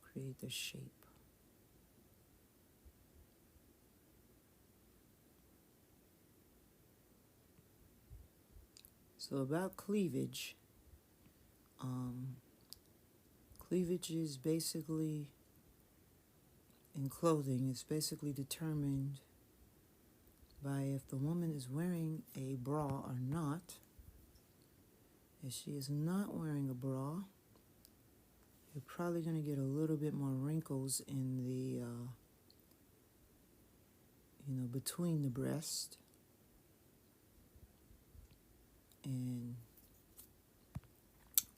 Speaker 1: create the shape. So about cleavage, cleavage is basically, in clothing, it's basically determined by if the woman is wearing a bra or not. If she is not wearing a bra, you're probably going to get a little bit more wrinkles in the, between the breast and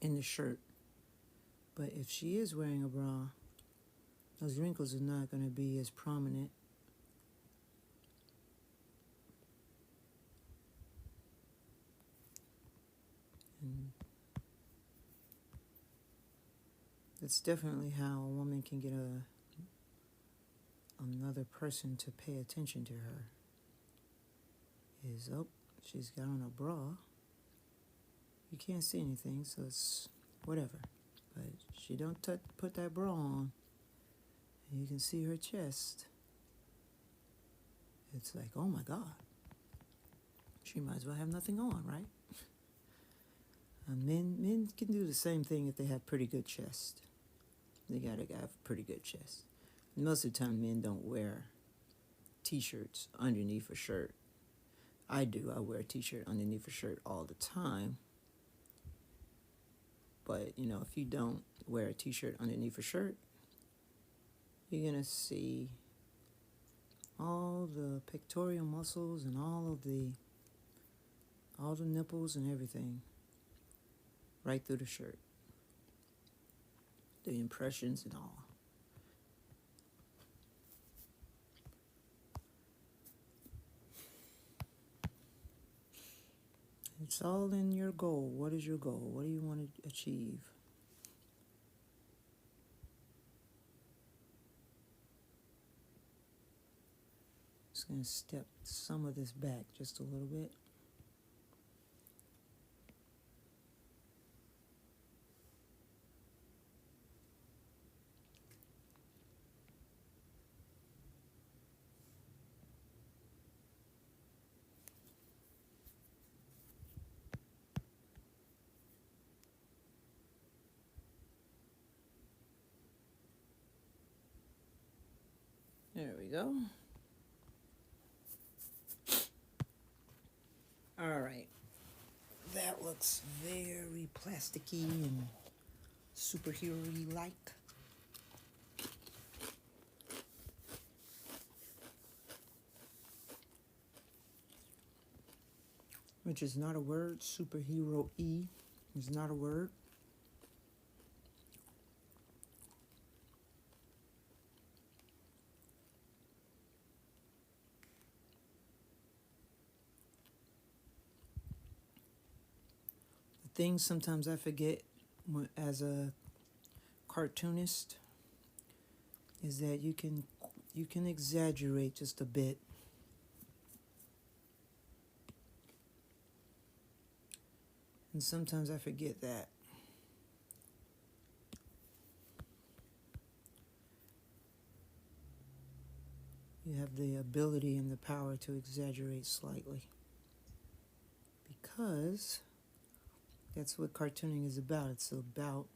Speaker 1: in the shirt. But if she is wearing a bra, those wrinkles are not going to be as prominent. And that's definitely how a woman can get another person to pay attention to her. Is, oh, she's got on a bra. You can't see anything, so it's whatever. But she don't put that bra on, and you can see her chest. It's like, oh my God. She might as well have nothing on, right? Men can do the same thing if they have pretty good chest. They gotta have a pretty good chest. Most of the time, men don't wear t-shirts underneath a shirt. I do. I wear a t-shirt underneath a shirt all the time. But, you know, if you don't wear a t-shirt underneath a shirt, you're going to see all the pectoral muscles and all the nipples and everything right through the shirt. The impressions and all. It's all in your goal. What is your goal? What do you want to achieve? Just going to step some of this back just a little bit. There we go. All right. That looks very plasticky and superhero-y like. Which is not a word. Superhero-y is not a word. The thing sometimes I forget as a cartoonist is that you can exaggerate just a bit. And sometimes I forget that. You have the ability and the power to exaggerate slightly. Because that's what cartooning is about. It's about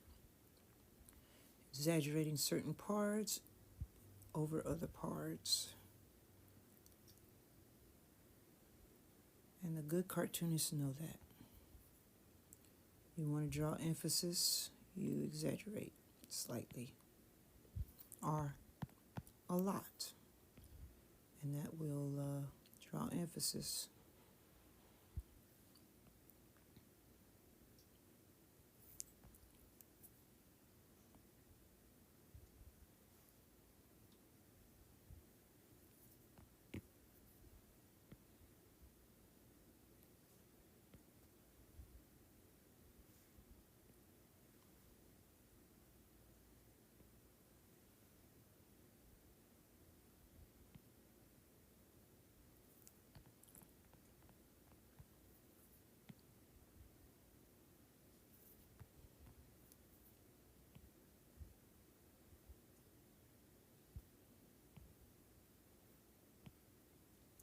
Speaker 1: exaggerating certain parts over other parts. And the good cartoonists know that. You want to draw emphasis, you exaggerate slightly or a lot. And that will draw emphasis.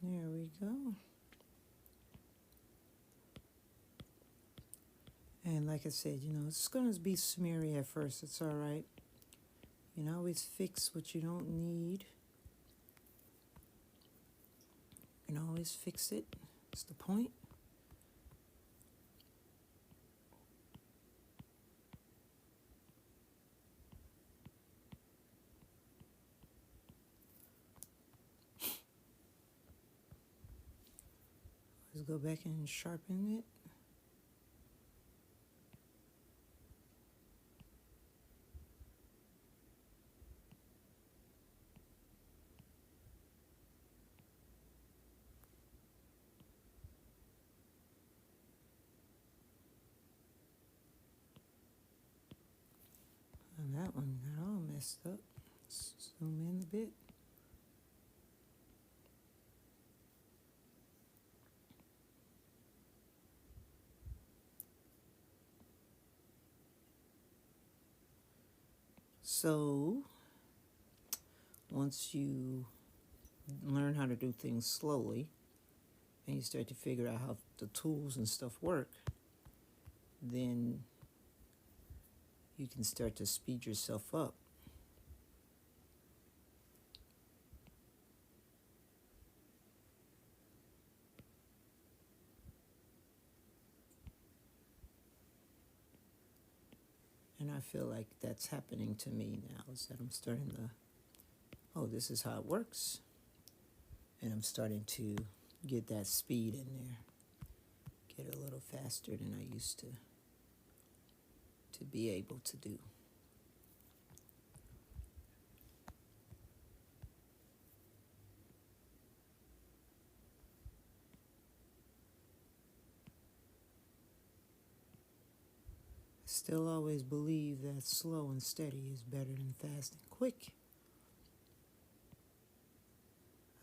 Speaker 1: There we go. And like I said, you know, it's going to be smeary at first. It's all right. You can always fix what you don't need. You can always fix it. That's the point. Let's go back and sharpen it. And that one got all messed up. Let's zoom in a bit. So, once you learn how to do things slowly, and you start to figure out how the tools and stuff work, then you can start to speed yourself up And I feel like that's happening to me now, is that I'm starting to, oh, this is how it works. And I'm starting to get that speed in there, get a little faster than I used to be able to do. Still always believe that slow and steady is better than fast and quick.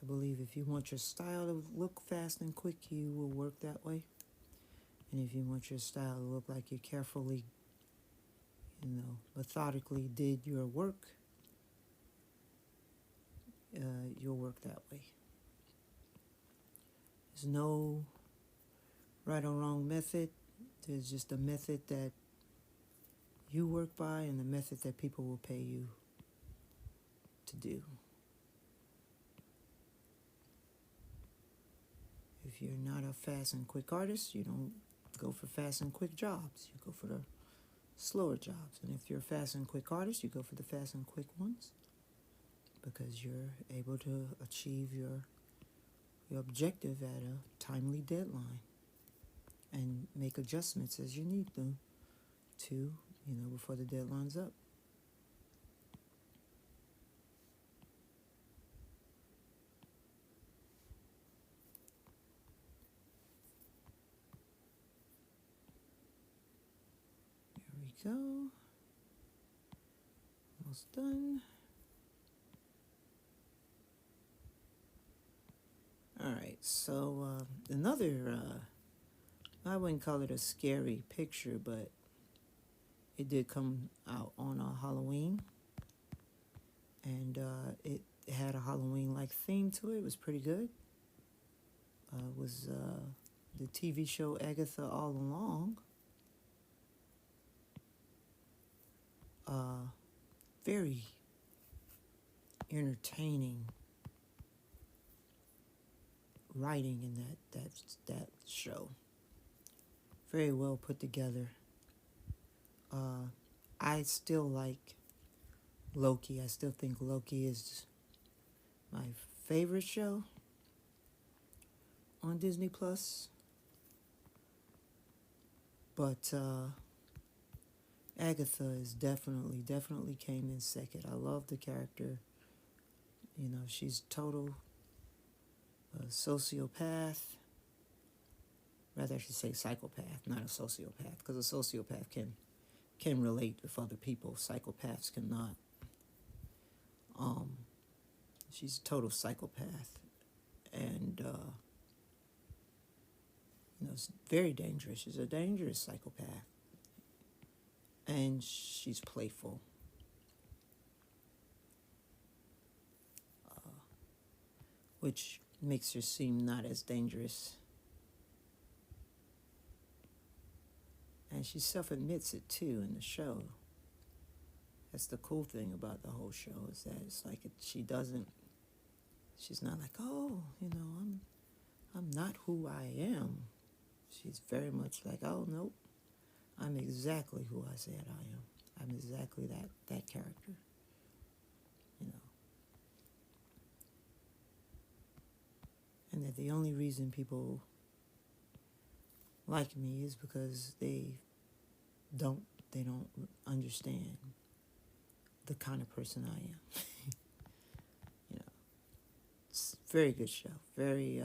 Speaker 1: I believe if you want your style to look fast and quick, you will work that way. And if you want your style to look like you carefully, methodically did your work, you'll work that way. There's no right or wrong method. There's just a method that you work by and the method that people will pay you to do. If you're not a fast and quick artist, you don't go for fast and quick jobs. You go for the slower jobs. And if you're a fast and quick artist, you go for the fast and quick ones because you're able to achieve your objective at a timely deadline and make adjustments as you need them to, before the deadline's up. Here we go. Almost done. All right, so another, I wouldn't call it a scary picture, but it did come out on Halloween, and it had a Halloween-like theme to it. It was pretty good. It was the TV show Agatha All Along. Very entertaining writing in that show. Very well put together. I still like Loki. I still think Loki is my favorite show on Disney Plus. But Agatha is definitely came in second. I love the character. She's total sociopath. Rather, I should say psychopath, not a sociopath, because a sociopath can relate with other people. Psychopaths cannot. She's a total psychopath, and it's very dangerous. She's a dangerous psychopath, and she's playful. Which makes her seem not as dangerous. And she self-admits it too in the show. That's the cool thing about the whole show, is that it's like she's not like, oh, I'm not who I am. She's very much like, oh, nope, I'm exactly who I said I am. I'm exactly that character, And that the only reason people like me is because they don't understand the kind of person I am. It's a very good show. Very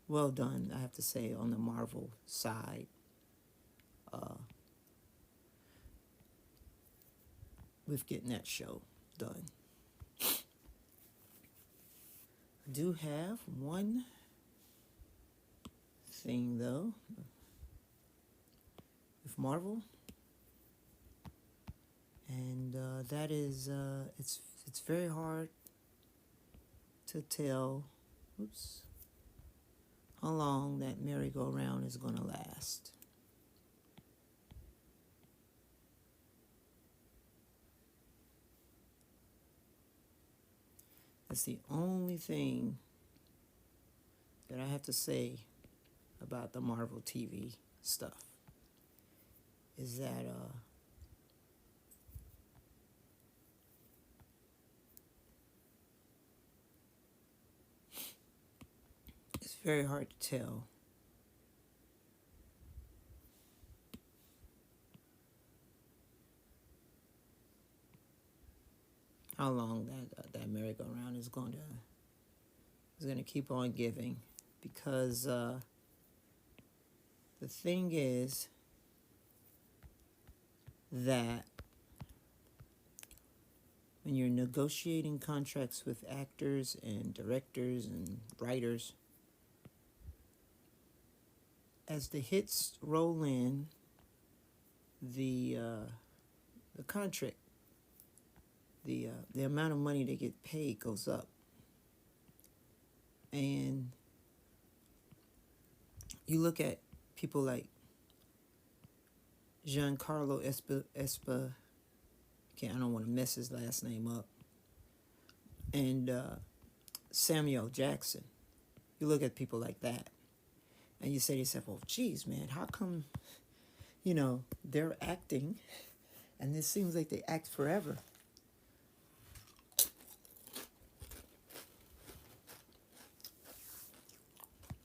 Speaker 1: well done, I have to say, on the Marvel side. With getting that show done. I do have one thing, though, with Marvel, and that is it's very hard to tell how long that merry-go-round is going to last. That's the only thing that I have to say about the Marvel TV stuff, is that very hard to tell how long that merry-go-round is going to keep on giving, because the thing is that when you're negotiating contracts with actors and directors and writers, as the hits roll in, the contract, the amount of money they get paid goes up. And you look at people like Giancarlo I don't want to mess his last name up, and Samuel Jackson. You look at people like that, and you say to yourself, "Oh, geez, man, how come, they're acting, and it seems like they act forever?"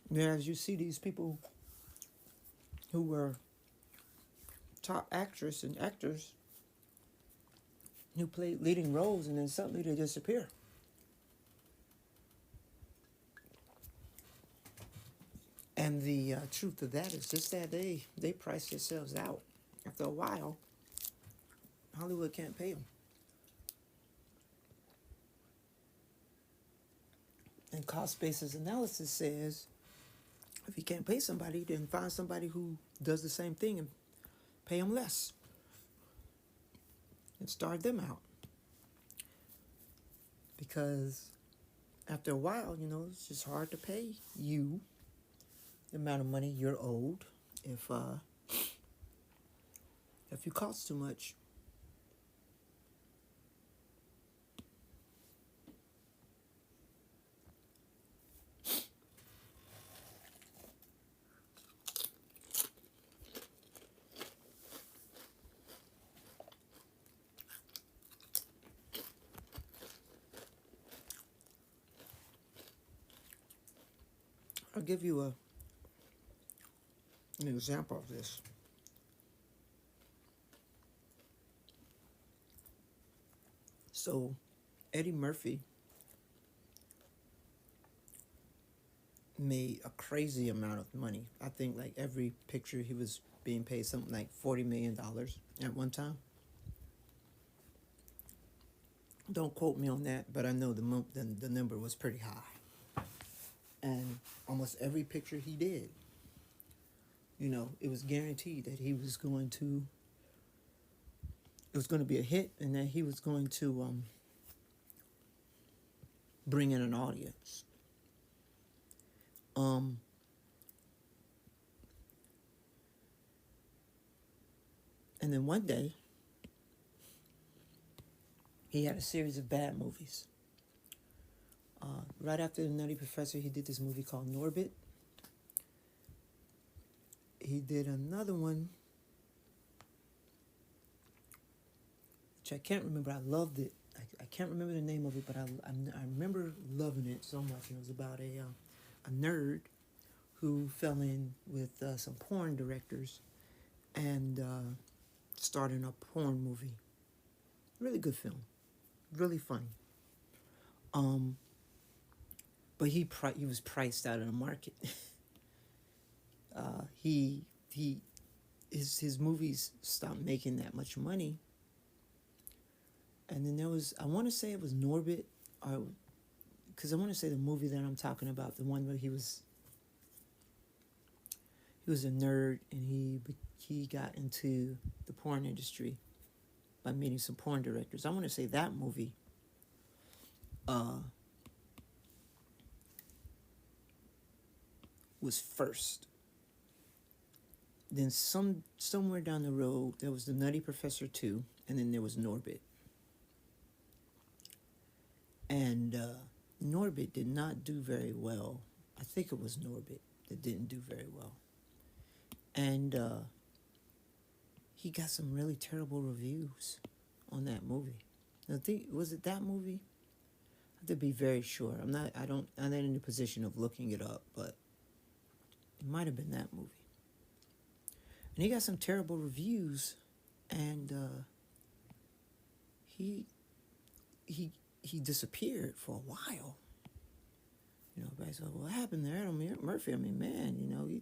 Speaker 1: Whereas you see these people who were top actress and actors who played leading roles, and then suddenly they disappear. And the truth of that is just that they price themselves out. After a while, Hollywood can't pay them. And cost basis analysis says if you can't pay somebody, then find somebody who does the same thing and pay them less and start them out. Because after a while, it's just hard to pay you the amount of money you're owed if you cost too much. I'll give you an example of this. So, Eddie Murphy made a crazy amount of money. I think like every picture he was being paid something like $40 million at one time. Don't quote me on that, but I know the number was pretty high. And almost every picture he did, it was guaranteed that it was going to be a hit, and that he was going to bring in an audience. And then one day, he had a series of bad movies. Right after The Nutty Professor, he did this movie called Norbit. He did another one, which I can't remember. I loved it. I can't remember the name of it, but I remember loving it so much. It was about a nerd who fell in with some porn directors and started a porn movie. Really good film. Really funny. But he was priced out of the market. His movies stopped making that much money. And then there was, I want to say it was Norbit, because I want to say the movie that I'm talking about, the one where he was a nerd and he got into the porn industry by meeting some porn directors. I want to say that movie was first. Then somewhere down the road, there was The Nutty Professor 2, and then there was Norbit. And Norbit did not do very well. I think it was Norbit that didn't do very well. And he got some really terrible reviews on that movie. I think, was it that movie? I have to be very sure. I'm not in the position of looking it up, but Might have been that movie. And he got some terrible reviews, and he he he disappeared for a while. You know, everybody's like, what happened there? Murphy, I mean, man, you know, he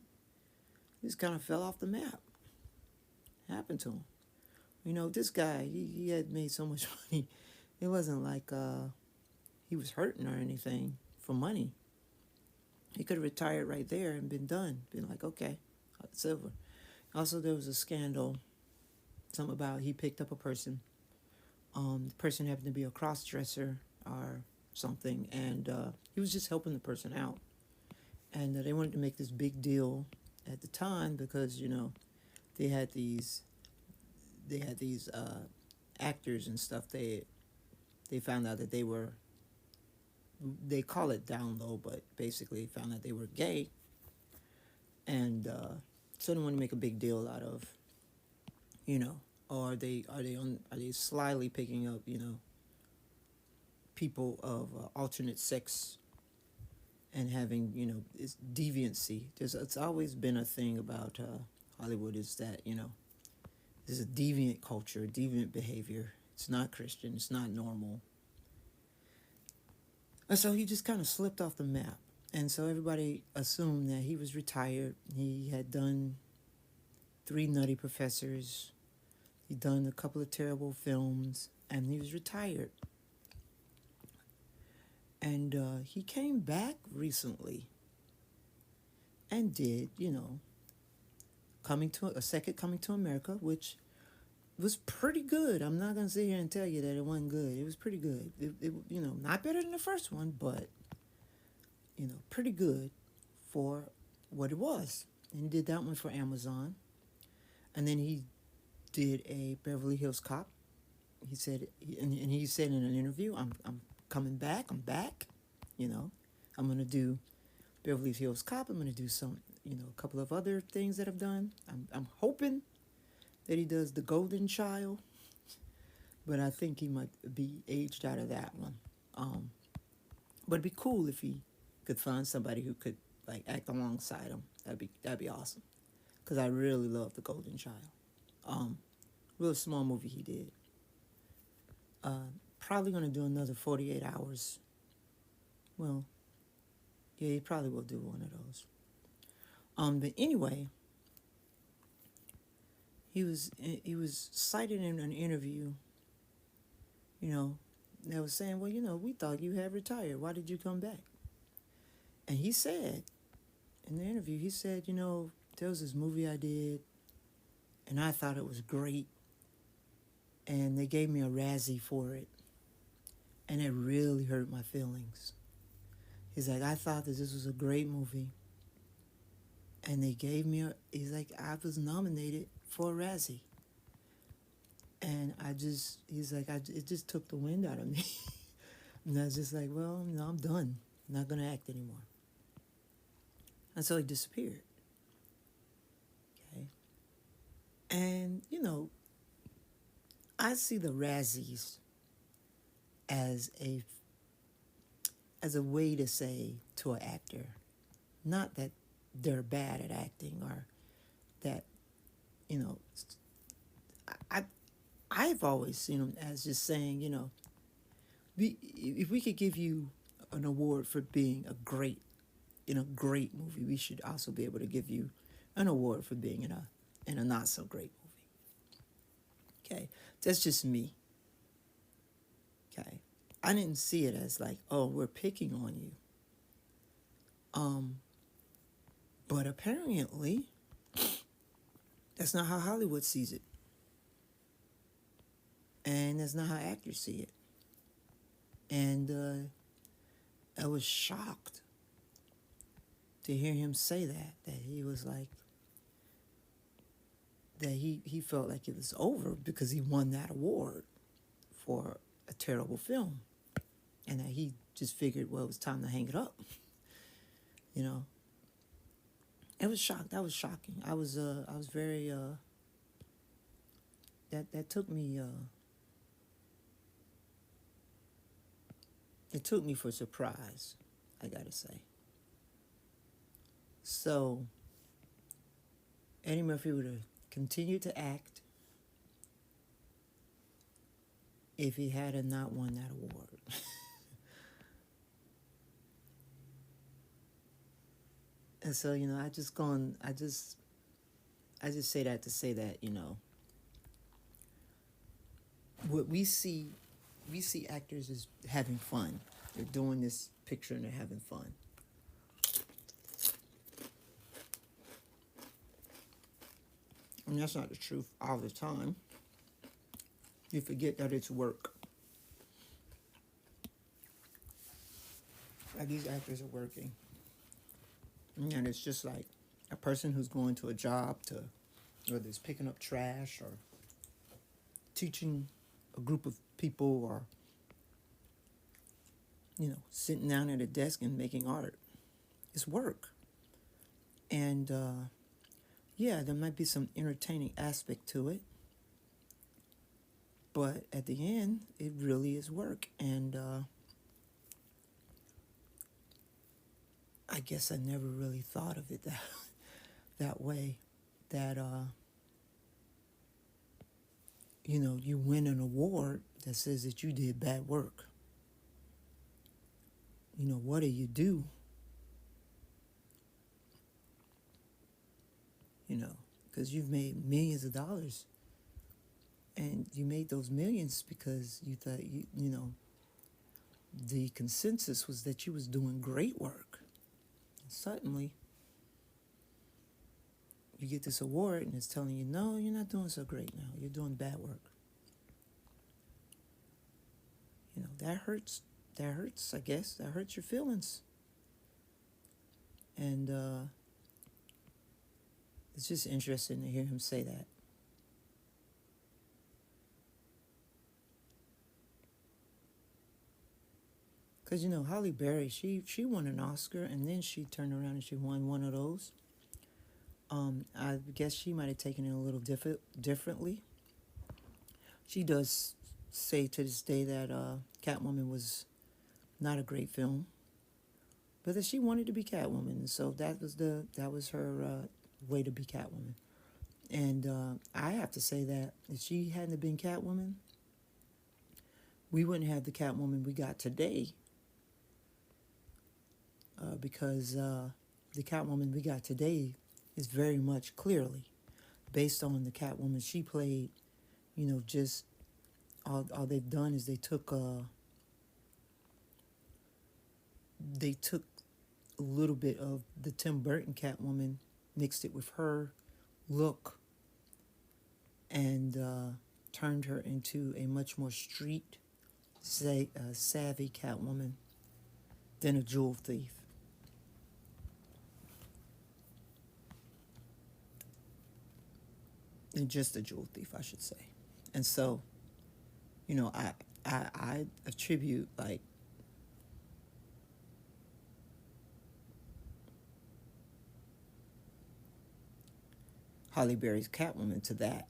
Speaker 1: just kind of fell off the map. Happened to him. You know, this guy, he had made so much money. It wasn't like he was hurting or anything for money. He could have retired right there and been done. Been like, okay, it's over. Also, there was a scandal, something about he picked up a person. The person happened to be a cross-dresser or something, and he was just helping the person out. And they wanted to make this big deal at the time because, you know, they had these actors and stuff. They found out that they call it down low, but basically found out they were gay, and so they want to make a big deal out of, you know, or are they slyly picking up, you know, people of alternate sex and having, you know, it's deviancy. It's always been a thing about Hollywood, is that, you know, there's a deviant culture, deviant behavior. It's not Christian. It's not normal. And so he just kind of slipped off the map. And so everybody assumed that he was retired. He had done 3 Nutty Professors. He'd done a couple of terrible films. And he was retired. And he came back recently and did, you know, a second Coming to America, which was pretty good. I'm not going to sit here and tell you that it wasn't good. It was pretty good. It you know, not better than the first one, but, you know, pretty good for what it was. And he did that one for Amazon. And then he did a Beverly Hills Cop. He said, and he said in an interview, I'm coming back. I'm back. You know, I'm going to do Beverly Hills Cop. I'm going to do some, you know, a couple of other things that I've done. I'm hoping that he does The Golden Child, but I think he might be aged out of that one. But it'd be cool if he could find somebody who could like act alongside him. That'd be awesome, because I really love The Golden Child. Real small movie he did. Probably gonna do another 48 Hours. Well, yeah, he probably will do one of those. But anyway, he was cited in an interview, you know, that was saying, well, you know, we thought you had retired. Why did you come back? And he said, in the interview, he said, you know, there was this movie I did, and I thought it was great, and they gave me a Razzie for it, and it really hurt my feelings. He's like, I thought that this was a great movie, and they gave me he's like, I was nominated for a Razzie. And he's like, it just took the wind out of me. And I was just like, well, no, I'm done. I'm not going to act anymore. And so he disappeared. Okay. And, you know, I see the Razzies as a way to say to an actor, not that they're bad at acting or that, you know, I've always seen them as just saying, you know, if we could give you an award for being in a great movie, we should also be able to give you an award for being in a not so great movie. Okay, that's just me. Okay, I didn't see it as like, oh, we're picking on you. But apparently, that's not how Hollywood sees it. And that's not how actors see it. And I was shocked to hear him say that he was like, that he felt like it was over because he won that award for a terrible film. And that he just figured, well, it was time to hang it up. You know? It was shocked. That was shocking. I was very, that took me, it took me for surprise, I gotta say. So, Eddie Murphy would have continued to act if he had not won that award. And so, I just say that to say that, what we see actors as having fun. They're doing this picture and they're having fun. And that's not the truth all the time. You forget that it's work. Like these actors are working. And it's just like a person who's going to a job to, whether it's picking up trash or teaching a group of people or, sitting down at a desk and making art. It's work. And, yeah, there might be some entertaining aspect to it. But at the end, it really is work. And I guess I never really thought of it that way. That, you win an award that says that you did bad work. What do you do? Because you've made millions of dollars. And you made those millions because you thought, the consensus was that you was doing great work. And suddenly, you get this award and it's telling you, no, you're not doing so great now. You're doing bad work. That hurts. That hurts, I guess. That hurts your feelings. And it's just interesting to hear him say that. Because, Halle Berry, she won an Oscar, and then she turned around and she won one of those. I guess she might have taken it a little differently. She does say to this day that Catwoman was not a great film, but that she wanted to be Catwoman, and so that was her way to be Catwoman. And I have to say that if she hadn't been Catwoman, we wouldn't have the Catwoman we got today. Because the Catwoman we got today is very much clearly based on the Catwoman she played. Just all they've done is they took a little bit of the Tim Burton Catwoman, mixed it with her look, and turned her into a much more street savvy Catwoman than a jewel thief. And just a jewel thief, I should say. And so, I attribute Halle Berry's Catwoman to that.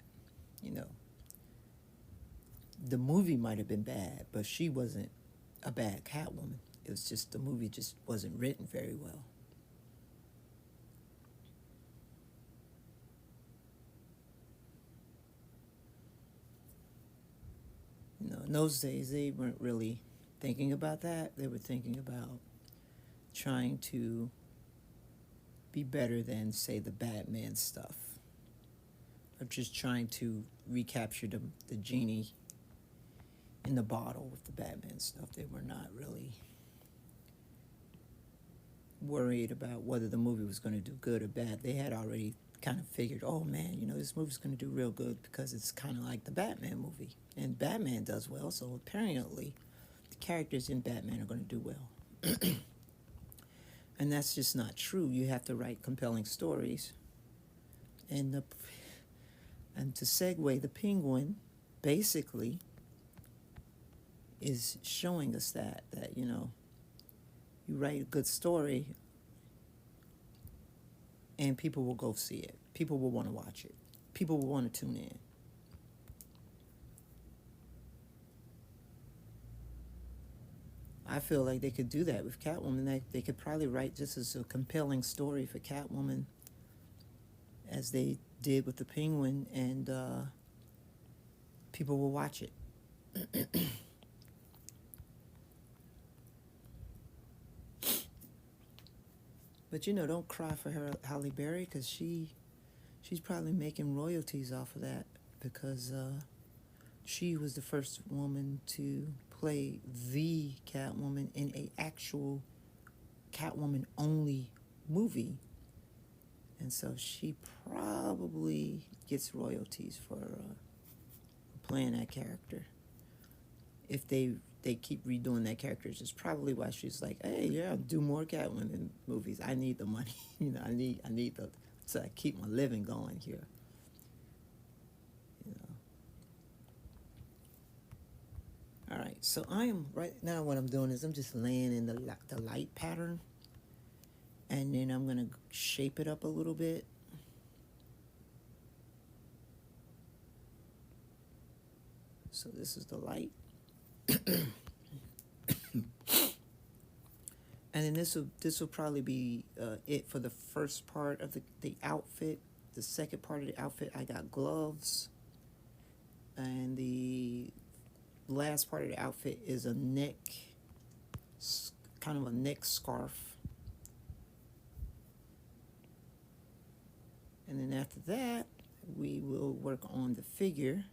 Speaker 1: The movie might have been bad, but she wasn't a bad Catwoman. It was just the movie just wasn't written very well. In those days, they weren't really thinking about that. They were thinking about trying to be better than, say, the Batman stuff. Or just trying to recapture the genie in the bottle with the Batman stuff. They were not really worried about whether the movie was going to do good or bad. They had already kind of figured, oh man, this movie's going to do real good because it's kind of like the Batman movie. And Batman does well, so apparently the characters in Batman are going to do well. And that's just not true. You have to write compelling stories. And to segue, the Penguin basically is showing us that you write a good story and people will go see it. People will want to watch it. People will want to tune in. I feel like they could do that with Catwoman. They could probably write just as a compelling story for Catwoman as they did with the penguin, and people will watch it. But don't cry for her, Halle Berry, because she's probably making royalties off of that, because she was the first woman to play the Catwoman in a actual Catwoman only movie, and so she probably gets royalties for playing that character. If they keep redoing that character, it's probably why she's like, hey, yeah, do more Catwoman movies. I need the money. I need the to keep my living going here. All right, so I am right now. What I'm doing is I'm just laying in the light pattern, and then I'm gonna shape it up a little bit. So this is the light. And then this will probably be it for the first part of the outfit. The second part of the outfit, I got gloves, and the last part of the outfit is a neck, kind of a neck scarf. And then after that, we will work on the figure,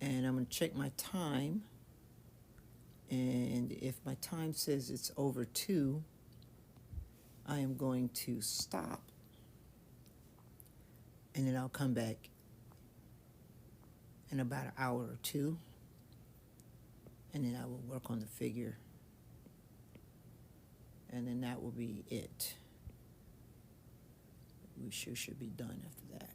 Speaker 1: and I'm going to check my time. And if my time says it's over 2, I am going to stop, and then I'll come back in about an hour or 2, and then I will work on the figure, and then that will be it. We should be done after that.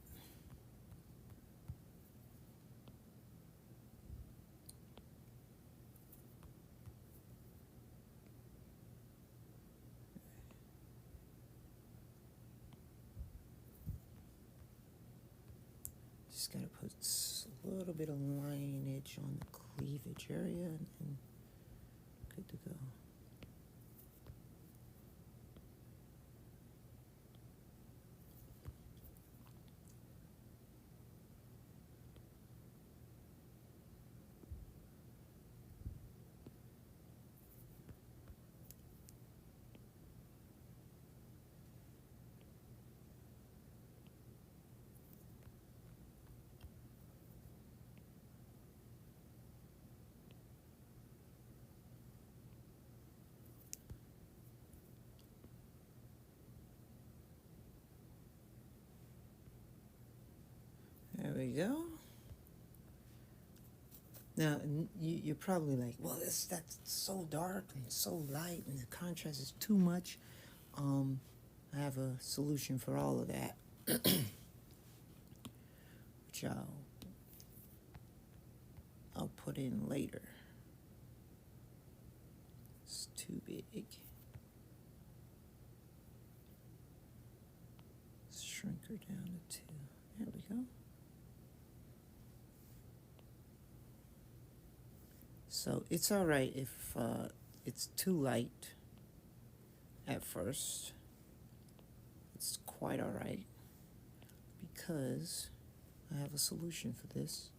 Speaker 1: Just gotta put a little bit of lineage on the cleavage area, and good to go. There we go. Now, you're probably like, well, that's so dark and so light, and the contrast is too much. I have a solution for all of that, which I'll put in later. It's too big. Let's shrink her down to 2. There we go. So it's all right if it's too light at first. It's quite all right, because I have a solution for this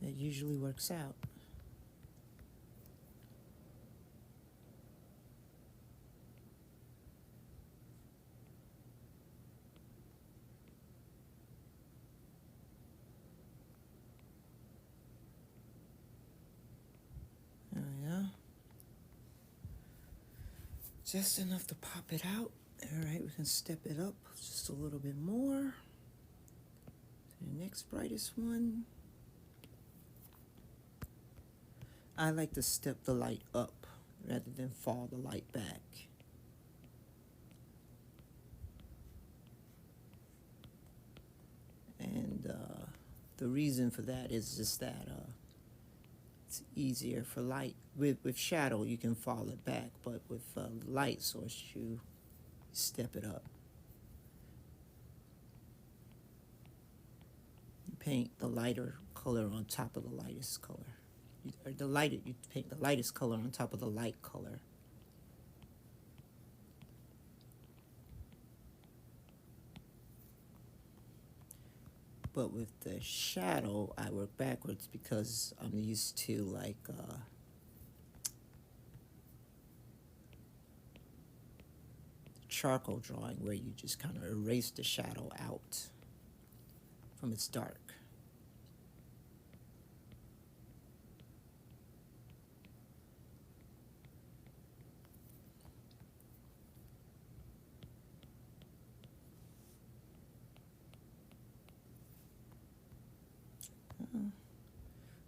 Speaker 1: that usually works out. There we go. Just enough to pop it out. All right, we can step it up just a little bit more. The next brightest one. I like to step the light up rather than fall the light back. And the reason for that is just that it's easier for light. With shadow, you can fall it back, but with light source, you step it up. You paint the lighter color on top of the lightest color. You paint the lightest color on top of the light color. But with the shadow, I work backwards because I'm used to like charcoal drawing where you just kind of erase the shadow out from its dark.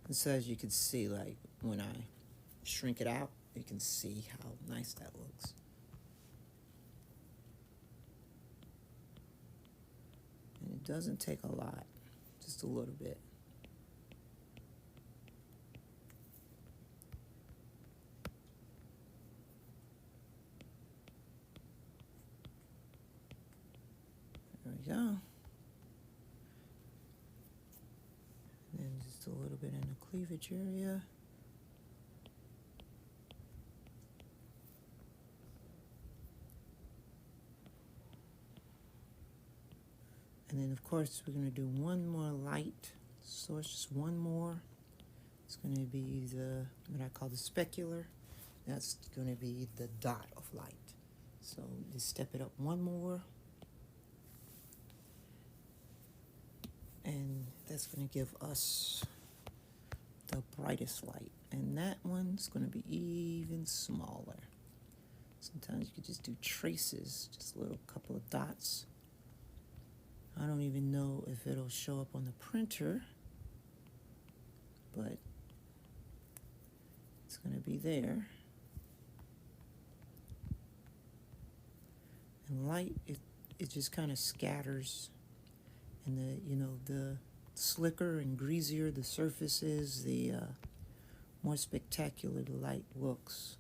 Speaker 1: And so as you can see, like when I shrink it out, you can see how nice that looks. And it doesn't take a lot, just a little bit. There we go. And then just a little bit in the cleavage area. And then of course we're going to do one more light. So it's just one more. It's going to be the, what I call the specular. That's going to be the dot of light. So just step it up one more. And that's going to give us the brightest light. And that one's going to be even smaller. Sometimes you could just do traces, just a little couple of dots. I don't even know if it'll show up on the printer, but it's going to be there. And light, it just kind of scatters. And the slicker and greasier the surface is, the more spectacular the light looks.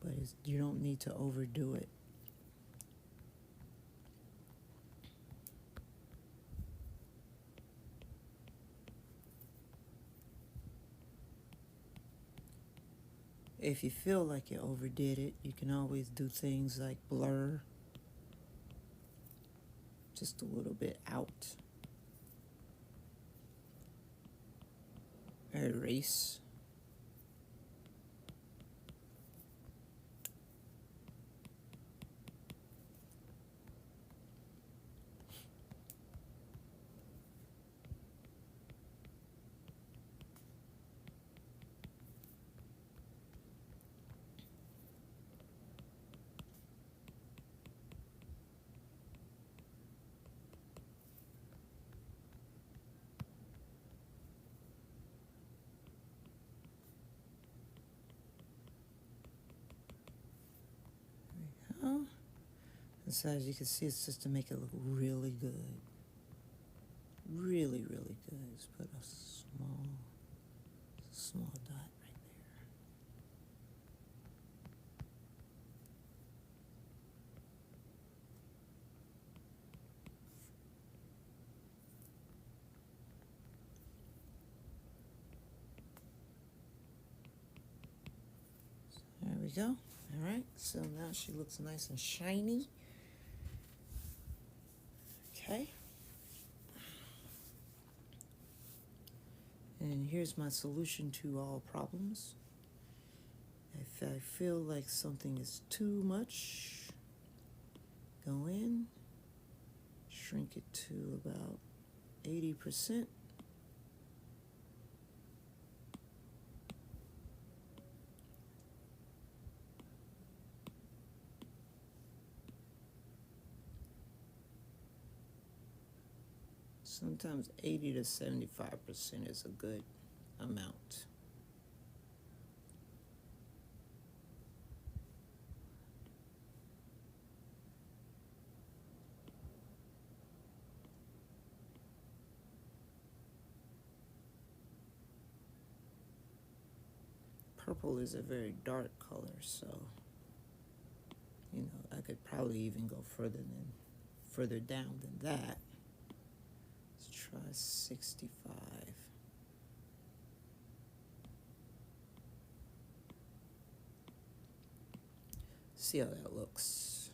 Speaker 1: But you don't need to overdo it. If you feel like you overdid it, you can always do things like blur just a little bit out. Erase. And so as you can see, it's just to make it look really good. Really, really good. Just put a small dot right there. There we go. All right, so now she looks nice and shiny. Okay. And here's my solution to all problems. If I feel like something is too much, go in, shrink it to about 80%. Sometimes 80 to 75% is a good amount. Purple is a very dark color, so I could probably even go further down than that. Let's try 65. See how that looks.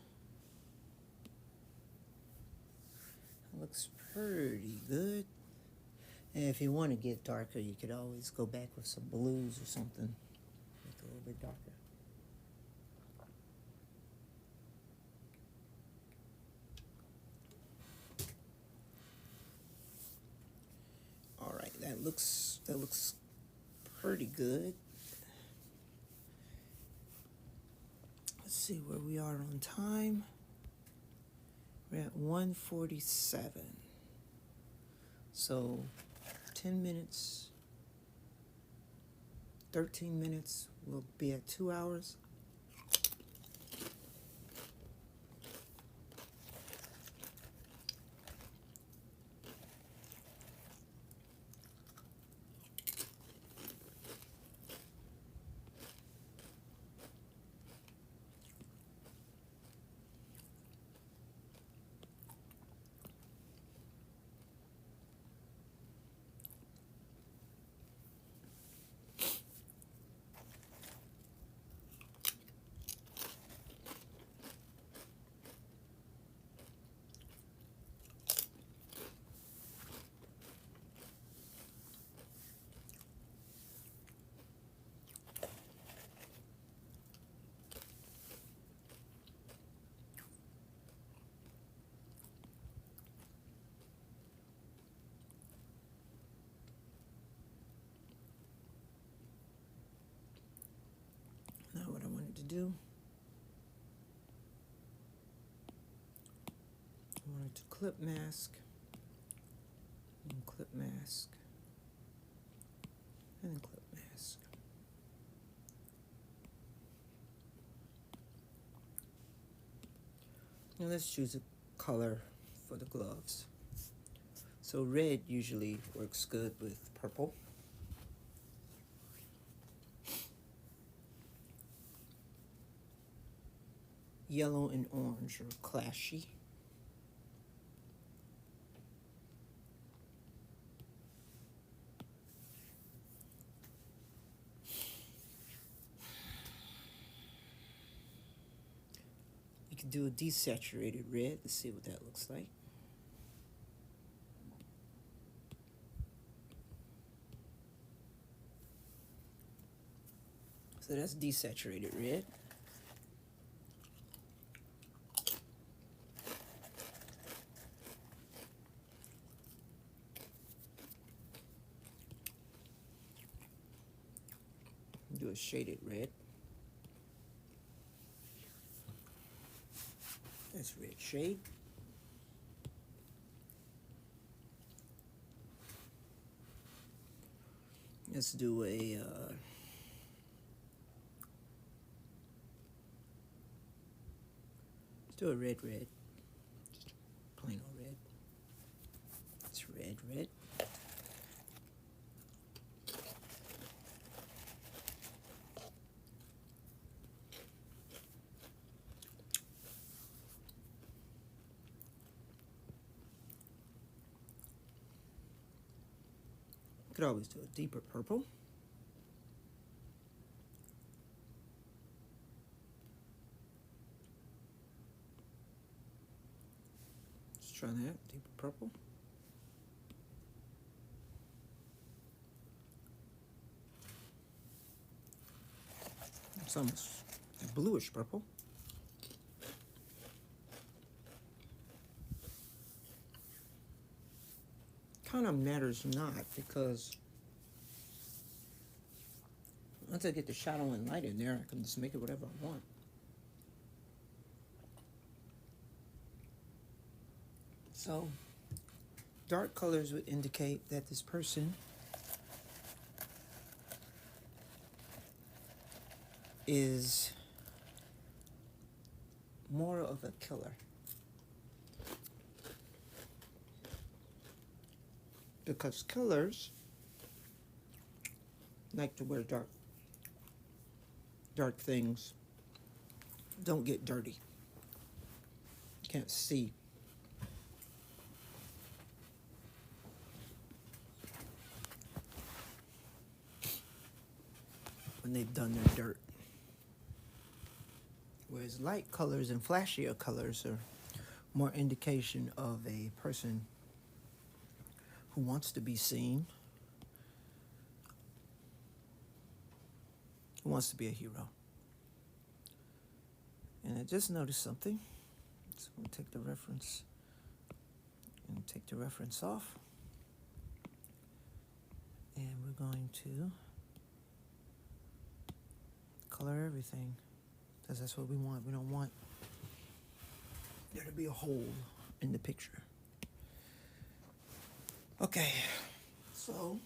Speaker 1: looks pretty good. And if you want to get darker, you could always go back with some blues or something. Make it a little bit darker. All right, that looks pretty good. Let's see where we are on time. We're at 1:47. So 10 minutes, 13 minutes, we'll be at 2 hours. Now what I wanted to do, I wanted to clip mask, and clip mask, and clip mask. Now let's choose a color for the gloves. So red usually works good with purple. Yellow and orange are clashy. You can do a desaturated red. Let's see what that looks like. So that's desaturated red. Do a shaded red. That's red shade. Let's do a red. Just plain old red. It's red. Could always do a deeper purple. Let's try that, deeper purple. It's almost a bluish purple. Kind of matters not, because once I get the shadow and light in there, I can just make it whatever I want. So dark colors would indicate that this person is more of a killer. Because killers like to wear dark things, don't get dirty. You can't see. When they've done their dirt. Whereas light colors and flashier colors are more indication of a person who wants to be seen, who wants to be a hero. And I just noticed something. So I'm going to take the reference off. And we're going to color everything, because that's what we want. We don't want there to be a hole in the picture. Okay, so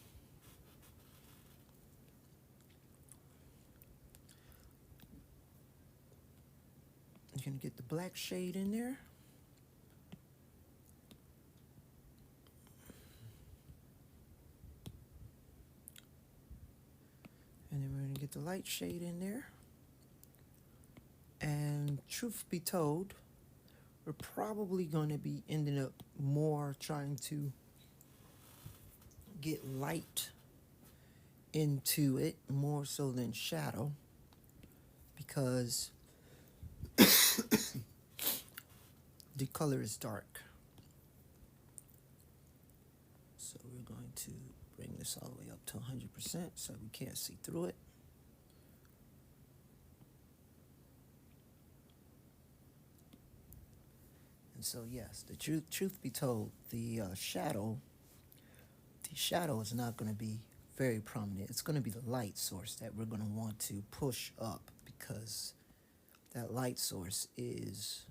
Speaker 1: you're going to get the black shade in there. And then we're going to get the light shade in there. And truth be told, we're probably going to be ending up more trying to get light into it more so than shadow, because the color is dark. So we're going to bring this all the way up to 100% so we can't see through it. And so yes, the truth be told, the shadow is not going to be very prominent. It's going to be the light source that we're going to want to push up, because that light source is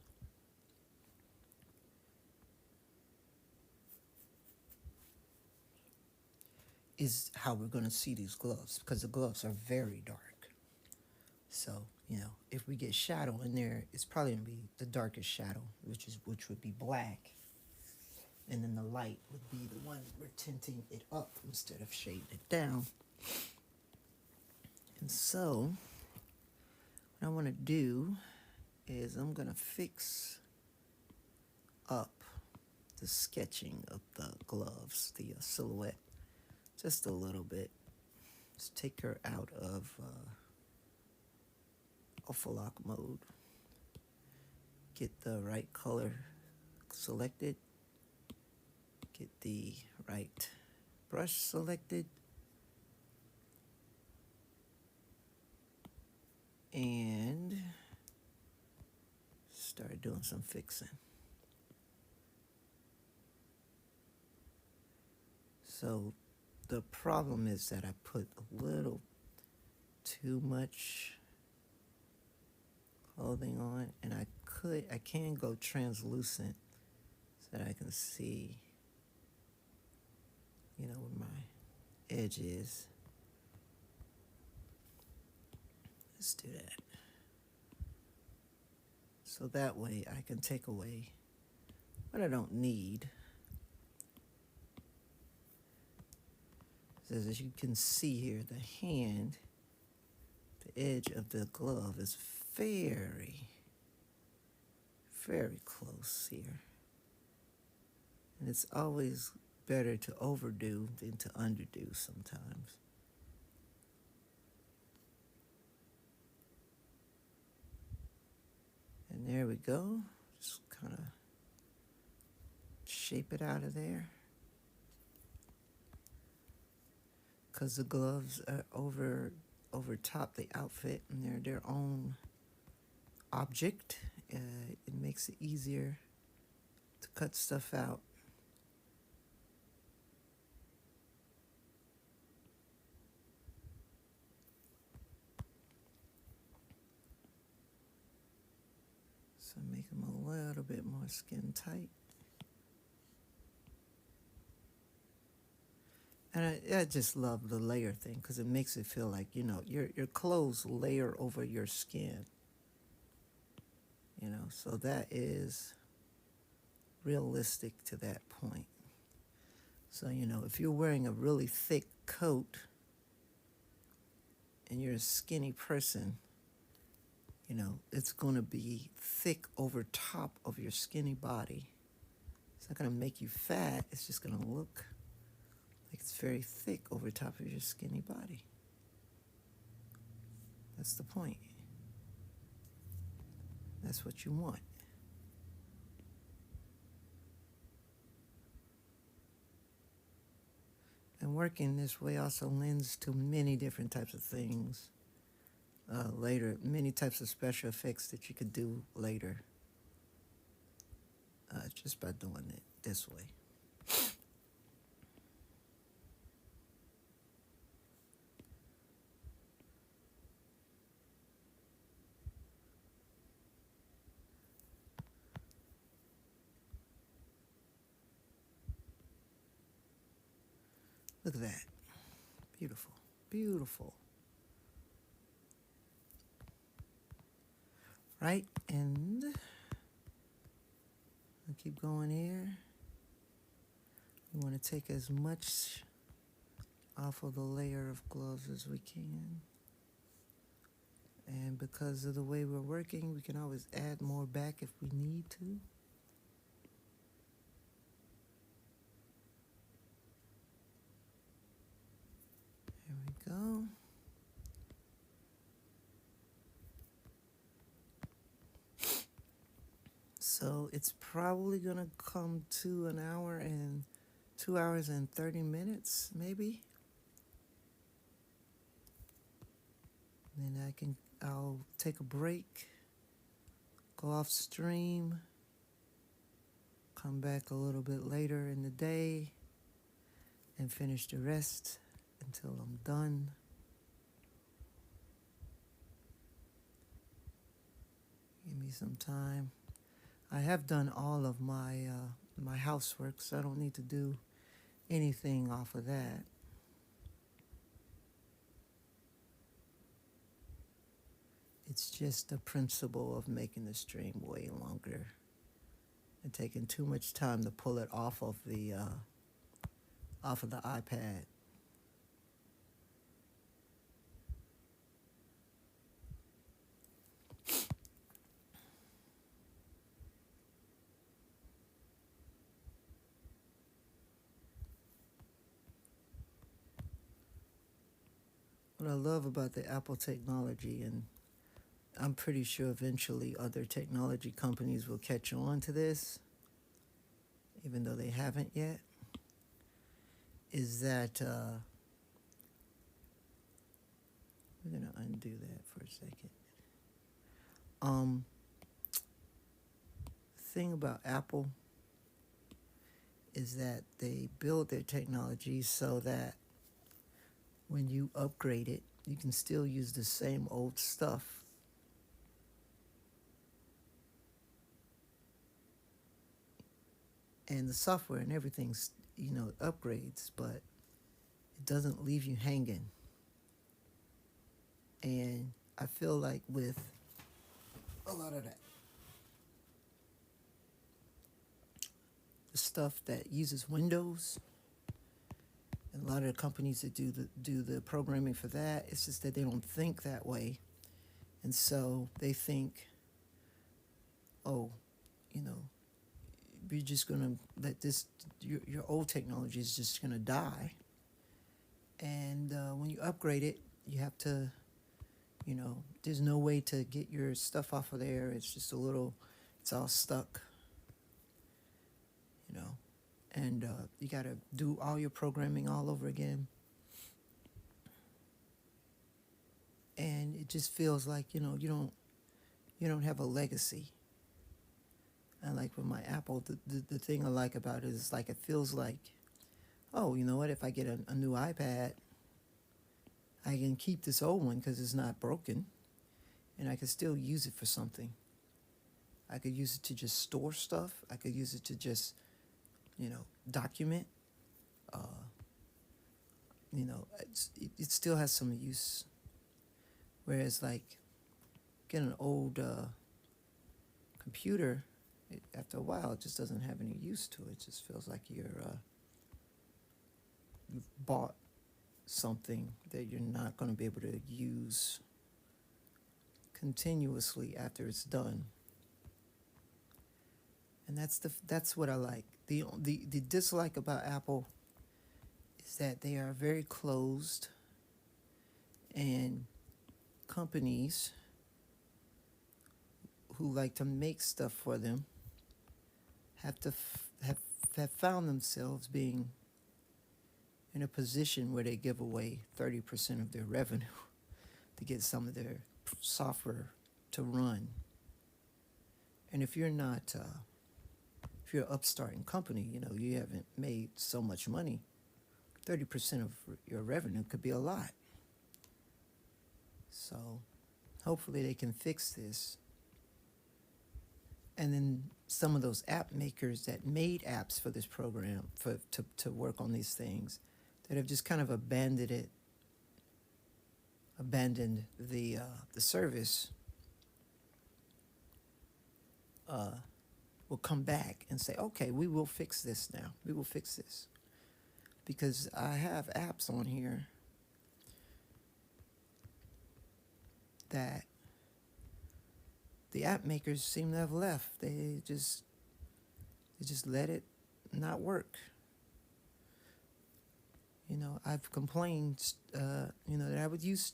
Speaker 1: how we're going to see these gloves, because the gloves are very dark. So, you know, if we get shadow in there, it's probably going to be the darkest shadow, which would be black. And then the light would be the one we're tinting it up instead of shading it down. And so, what I want to do is I'm going to fix up the sketching of the gloves, the silhouette, just a little bit. Just take her out of alpha lock mode. Get the right color selected. Get the right brush selected. And start doing some fixing. So the problem is that I put a little too much clothing on, and I can go translucent so that I can see, you know, where my edge is. Let's do that. So that way I can take away what I don't need. So as you can see here, the hand, the edge of the glove is very, very close here. And it's always better to overdo than to underdo sometimes. And there we go. Just kind of shape it out of there. Because the gloves are over top the outfit, and they're their own object. It makes it easier to cut stuff out. So make them a little bit more skin tight. And I just love the layer thing, because it makes it feel like, you know, your clothes layer over your skin. You know, so that is realistic to that point. So, you know, if you're wearing a really thick coat and you're a skinny person, you know, it's going to be thick over top of your skinny body. It's not going to make you fat. It's just going to look like it's very thick over top of your skinny body. That's the point. That's what you want. working this way also lends to many different types of things later, many types of special effects that you could do later just by doing it this way. Look at that. Beautiful. Beautiful. Right? And I'll keep going here. We want to take as much off of the layer of gloves as we can. And because of the way we're working, we can always add more back if we need to. There we go. So it's probably going to come to 2 hours and 30 minutes, maybe. And then I'll take a break, go off stream, come back a little bit later in the day, and finish the rest until I'm done. Give me some time. I have done all of my my housework, so I don't need to do anything off of that. It's just the principle of making the stream way longer and taking too much time to pull it off of the iPad. What I love about the Apple technology, and I'm pretty sure eventually other technology companies will catch on to this, even though they haven't yet, is that we're going to undo that for a second. The thing about Apple is that they build their technology so that when you upgrade it, you can still use the same old stuff. And the software and everything's, upgrades, but it doesn't leave you hanging. And I feel like with a lot of that, the stuff that uses Windows, and a lot of the companies that do the programming for that, it's just that they don't think that way. And so they think, oh, you're just going to let your old technology is just going to die. And when you upgrade it, you have to, there's no way to get your stuff off of there. It's just it's all stuck, and you got to do all your programming all over again. And it just feels like, you don't have a legacy. And like with my Apple, the thing I like about it is like, it feels like, oh, you know what, if I get a new iPad, I can keep this old one because it's not broken, and I can still use it for something. I could use it to just store stuff. I could use it to just, document. It still has some use. Whereas like getting an old computer, after a while, it just doesn't have any use to it. It just feels like you've bought something that you're not going to be able to use continuously after it's done. And that's what I like. The dislike about Apple is that they are very closed, and companies who like to make stuff for them have found themselves being in a position where they give away 30% of their revenue to get some of their software to run. And if you're not, if you're an upstarting company, you know, you haven't made so much money, 30% of your revenue could be a lot. So hopefully they can fix this. And then some of those app makers that made apps for this program to work on these things that have just kind of abandoned the service will come back and say, okay, we will fix this now. We will fix this. Because I have apps on here that the app makers seem to have left. They just let it not work. You know, I've complained, you know, that I would use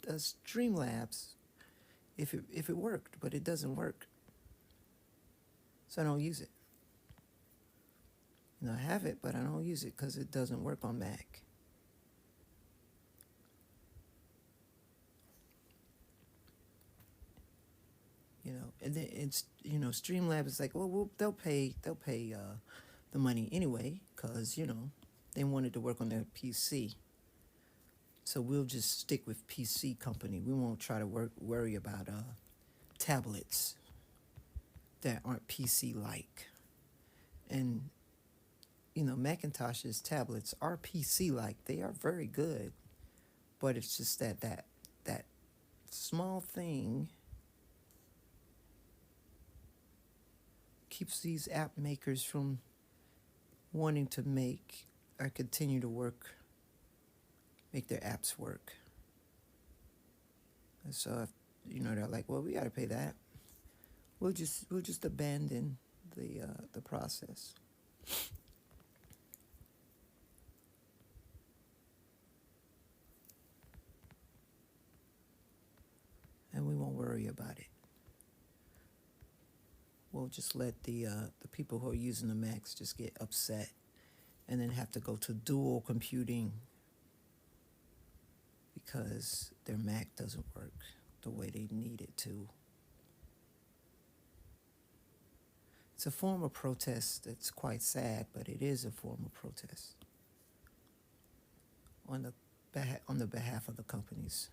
Speaker 1: Streamlabs if it worked, but it doesn't work. So I don't use it. You know, I have it, but I don't use it because it doesn't work on Mac. You know, and then it's, you know, Streamlabs is like, well, they'll pay the money anyway, because, you know, they wanted to work on their PC. So we'll just stick with PC company. We won't try to worry about tablets that aren't PC-like. And, you know, Macintosh's tablets are PC-like. They are very good. But it's just that small thing keeps these app makers from wanting to make or continue to make their apps work. And so, if, you know, they're like, well, we got to pay that. We'll just abandon the process. And we won't worry about it. We'll just let the people who are using the Macs just get upset and then have to go to dual computing because their Mac doesn't work the way they need it to. It's a form of protest that's quite sad, but it is a form of protest on the behalf of the companies.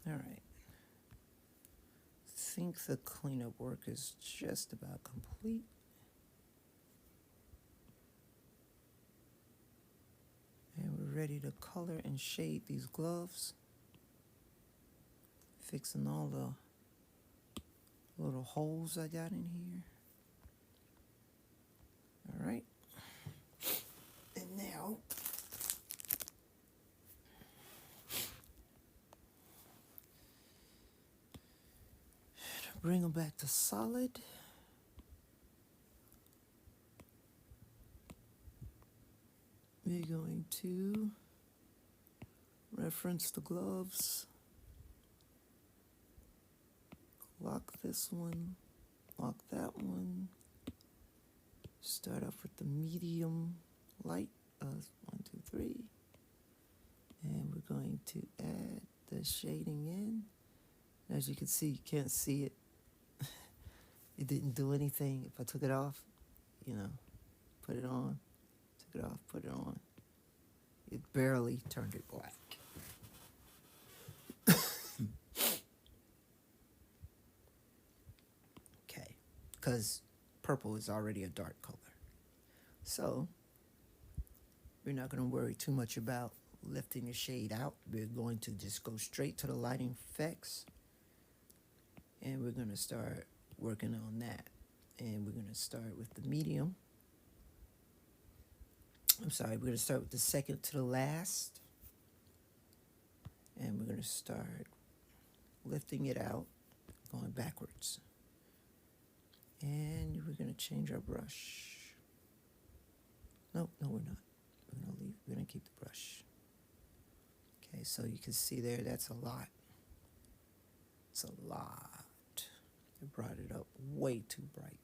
Speaker 1: All right. I think the cleanup work is just about complete. And we're ready to color and shade these gloves. Fixing all the little holes I got in here. All right. And now, bring them back to solid. We're going to reference the gloves. Lock this one, lock that one. Start off with the medium light, 1, 2, 3. And we're going to add the shading in. As you can see, you can't see it. It didn't do anything. If I took it off, you know, put it on, took it off, put it on, it barely turned it black. Okay, because purple is already a dark color. So we're not going to worry too much about lifting the shade out. We're going to just go straight to the lighting effects, and we're going to start working on that. And we're going to start with the medium. I'm sorry, we're going to start with the second to the last. And we're going to start lifting it out, going backwards. And we're going to change our brush. No, we're not. We're going to keep the brush. Okay, so you can see there, that's a lot. It's a lot. It brought it up way too bright.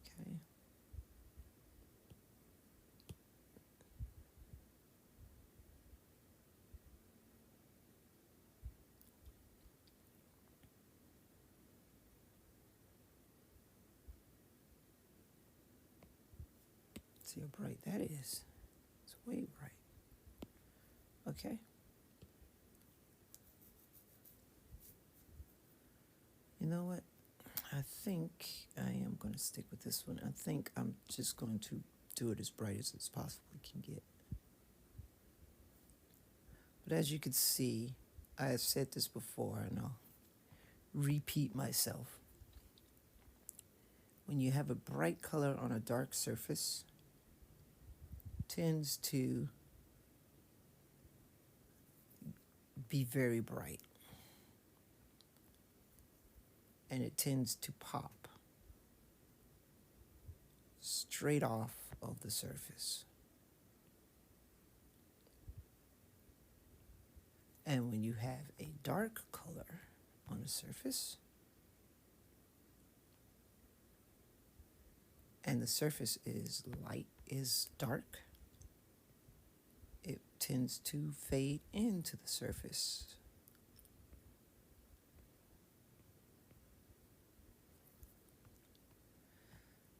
Speaker 1: Okay. See how bright that is. It's way bright. Okay. You know what? I think I am going to stick with this one. I think I'm just going to do it as bright as it possibly can get. But as you can see, I have said this before, and I'll repeat myself. When you have a bright color on a dark surface, it tends to be very bright. And it tends to pop straight off of the surface. And when you have a dark color on a surface, and the surface is dark, it tends to fade into the surface.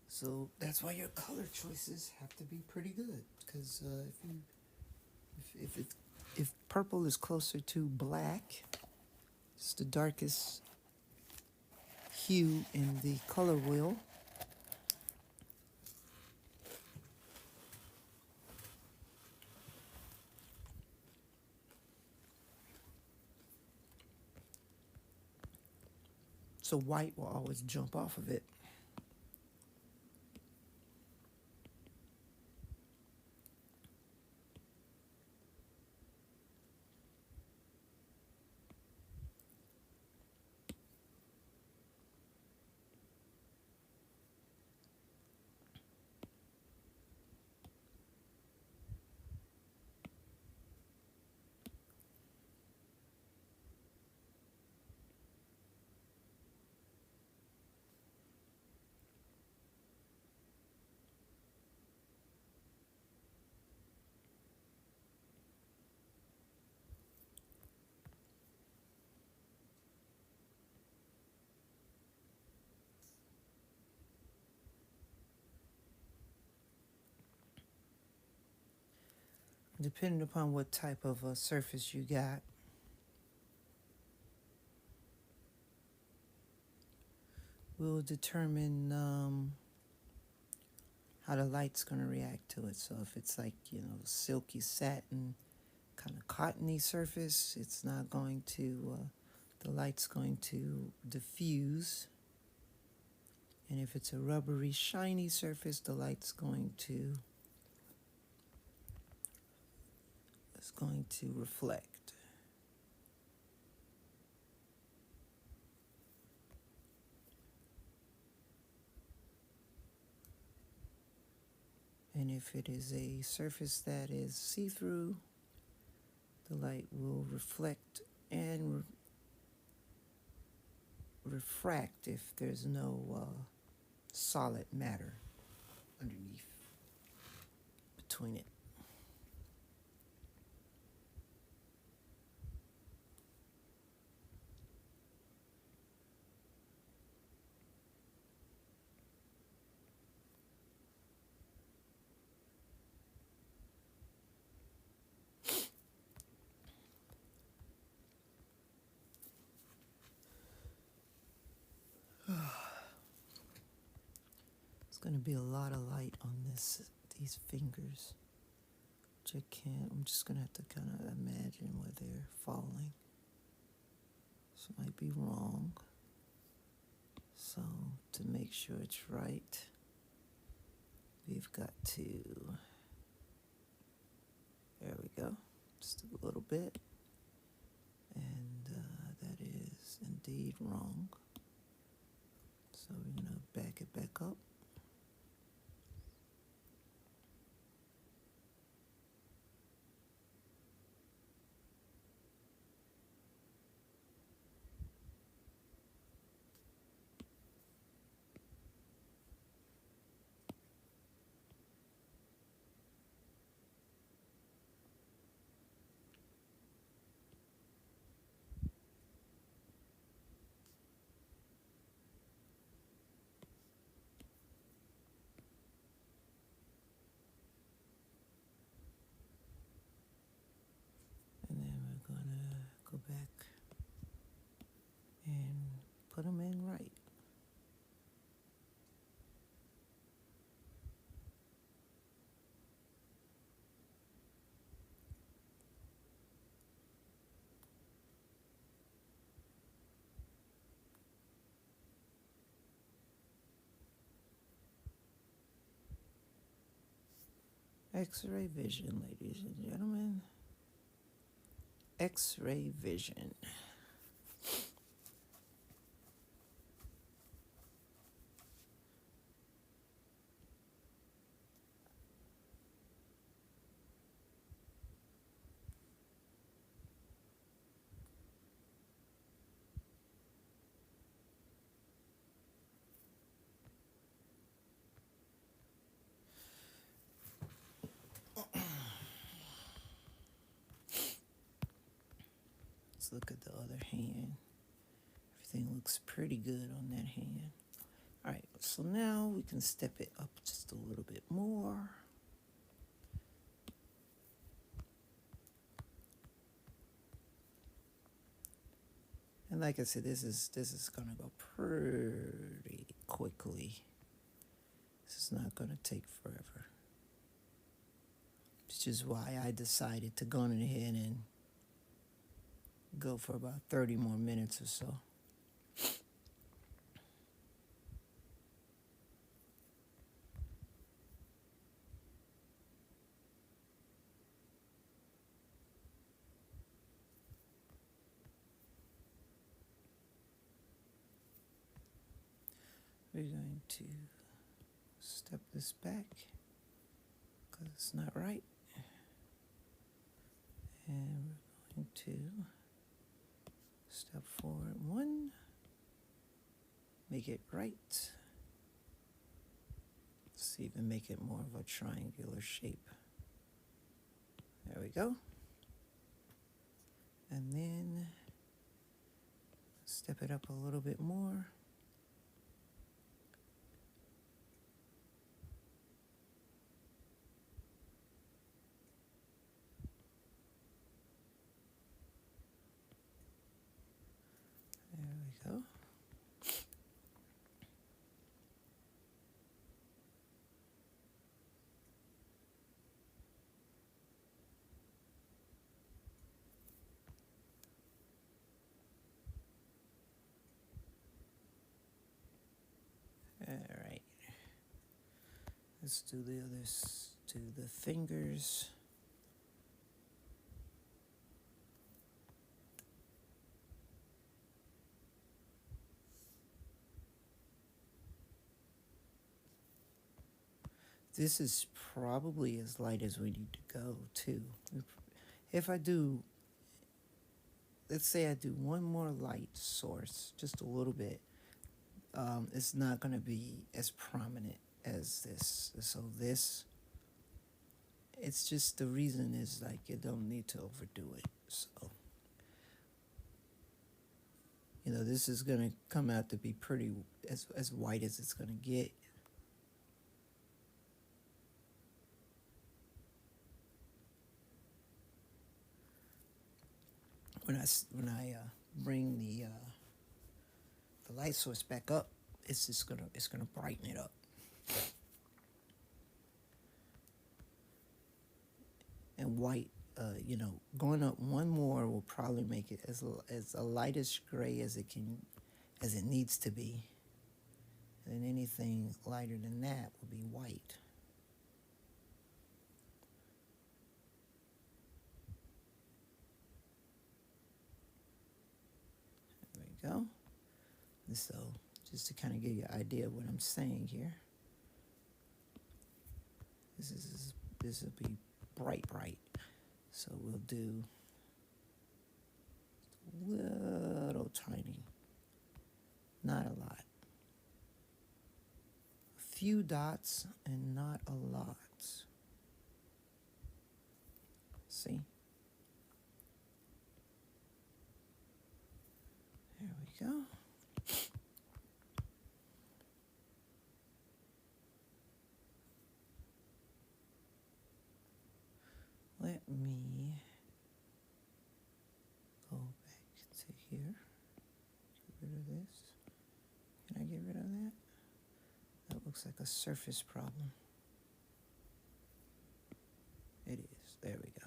Speaker 1: So that's why your color choices have to be pretty good, because if purple is closer to black, it's the darkest hue in the color wheel. So white will always jump off of it. Depending upon what type of surface you got, will determine how the light's going to react to it. So if it's like, silky satin, kind of cottony surface, it's not going to, the light's going to diffuse. And if it's a rubbery, shiny surface, the light's going to reflect. And if it is a surface that is see-through, the light will reflect and refract if there's no solid matter underneath, between it. Going to be a lot of light on these fingers, which I'm just going to have to kind of imagine where they're falling. This might be wrong. So to make sure it's right, we've got to, there we go, just a little bit. And that is indeed wrong. So we're going to back it back up. X-ray vision, ladies and gentlemen. X-ray vision. Let's look at the other hand. Everything looks pretty good on that hand. All right, so now we can step it up just a little bit more. And like I said, this is gonna go pretty quickly. This is not gonna take forever. Which is why I decided to go on ahead and go for about 30 more minutes or so. We're going to step this back because it's not right. And we're going to step forward one, make it right. Let's even make it more of a triangular shape. There we go. And then step it up a little bit more. There we go. All right. Let's do the others, do the fingers. This is probably as light as we need to go, too. If I do, let's say I do one more light source, just a little bit, it's not going to be as prominent as this. So this, it's just the reason is like you don't need to overdo it. So, you know, this is going to come out to be pretty, as white as it's going to get. When I bring the light source back up, it's gonna brighten it up. And white, you know, going up one more will probably make it as a lightish gray as it needs to be. And anything lighter than that will be white. Go. So just to kind of give you an idea of what I'm saying here, this will be bright. So we'll do little tiny, not a lot, a few dots and not a lot. See? There we go. Let me go back to here. Get rid of this. Can I get rid of that? That looks like a surface problem. It is. There we go.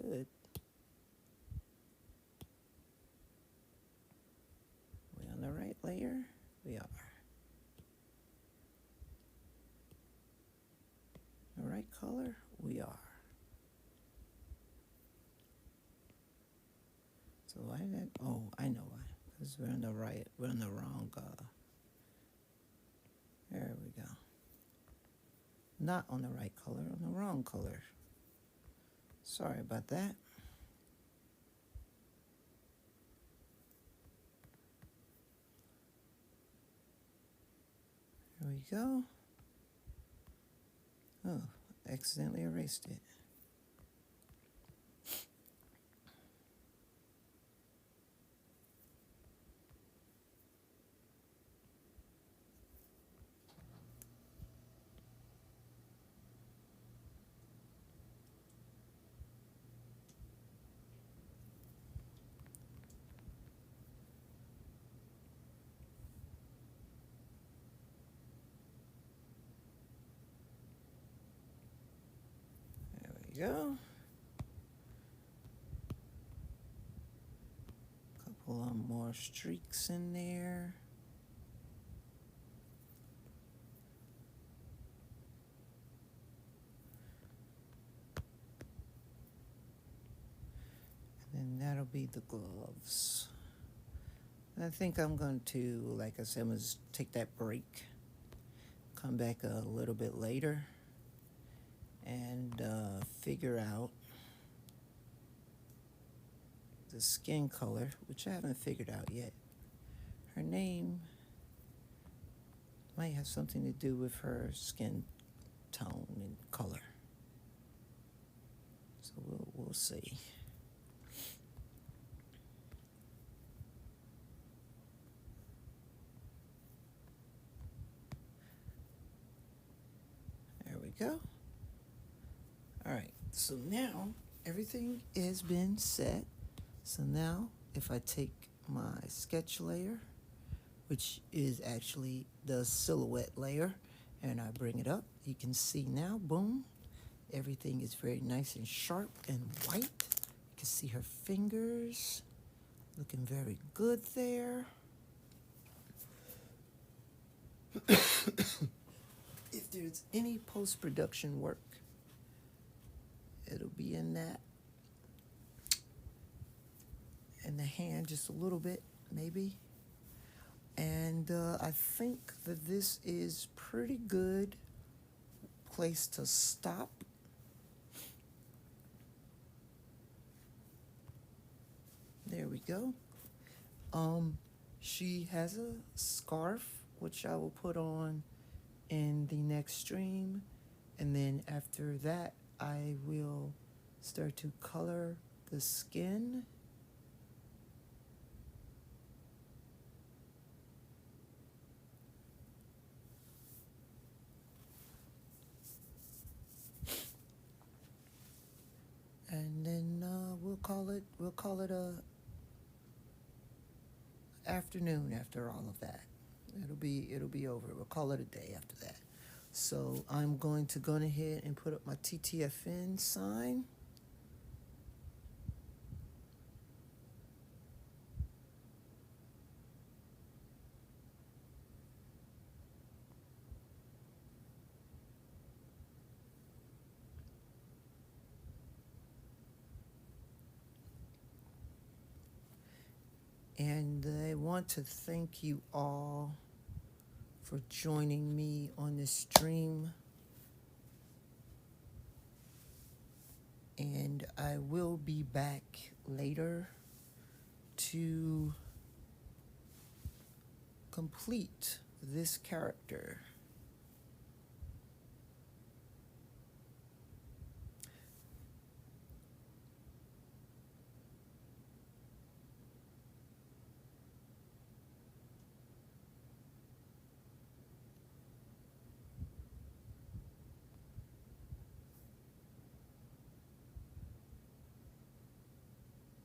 Speaker 1: good. We on the right layer? We are. The right color? We are. So why that? Oh, I know why. Because we're on the right. We're on the wrong. There we go. Not on the right color, on the wrong color. Sorry about that. There we go. Oh, accidentally erased it. There we go. Couple of more streaks in there. And then that'll be the gloves. I think I'm going to, like I said, I'm going to take that break, come back a little bit later, and figure out the skin color, which I haven't figured out yet. Her name might have something to do with her skin tone and color. So we'll see. There we go. All right, so now everything has been set. So now if I take my sketch layer, which is actually the silhouette layer, and I bring it up, you can see now, boom, everything is very nice and sharp and white. You can see her fingers looking very good there. If there's any post-production work, it'll be in that. And the hand just a little bit, maybe. And I think that this is pretty good place to stop. There we go. She has a scarf, which I will put on in the next stream. And then after that, I will start to color the skin. And then we'll call it a afternoon after all of that. It'll be over. We'll call it a day after that. So I'm going to go ahead and put up my TTFN sign. And I want to thank you all for joining me on this stream. And I will be back later to complete this character.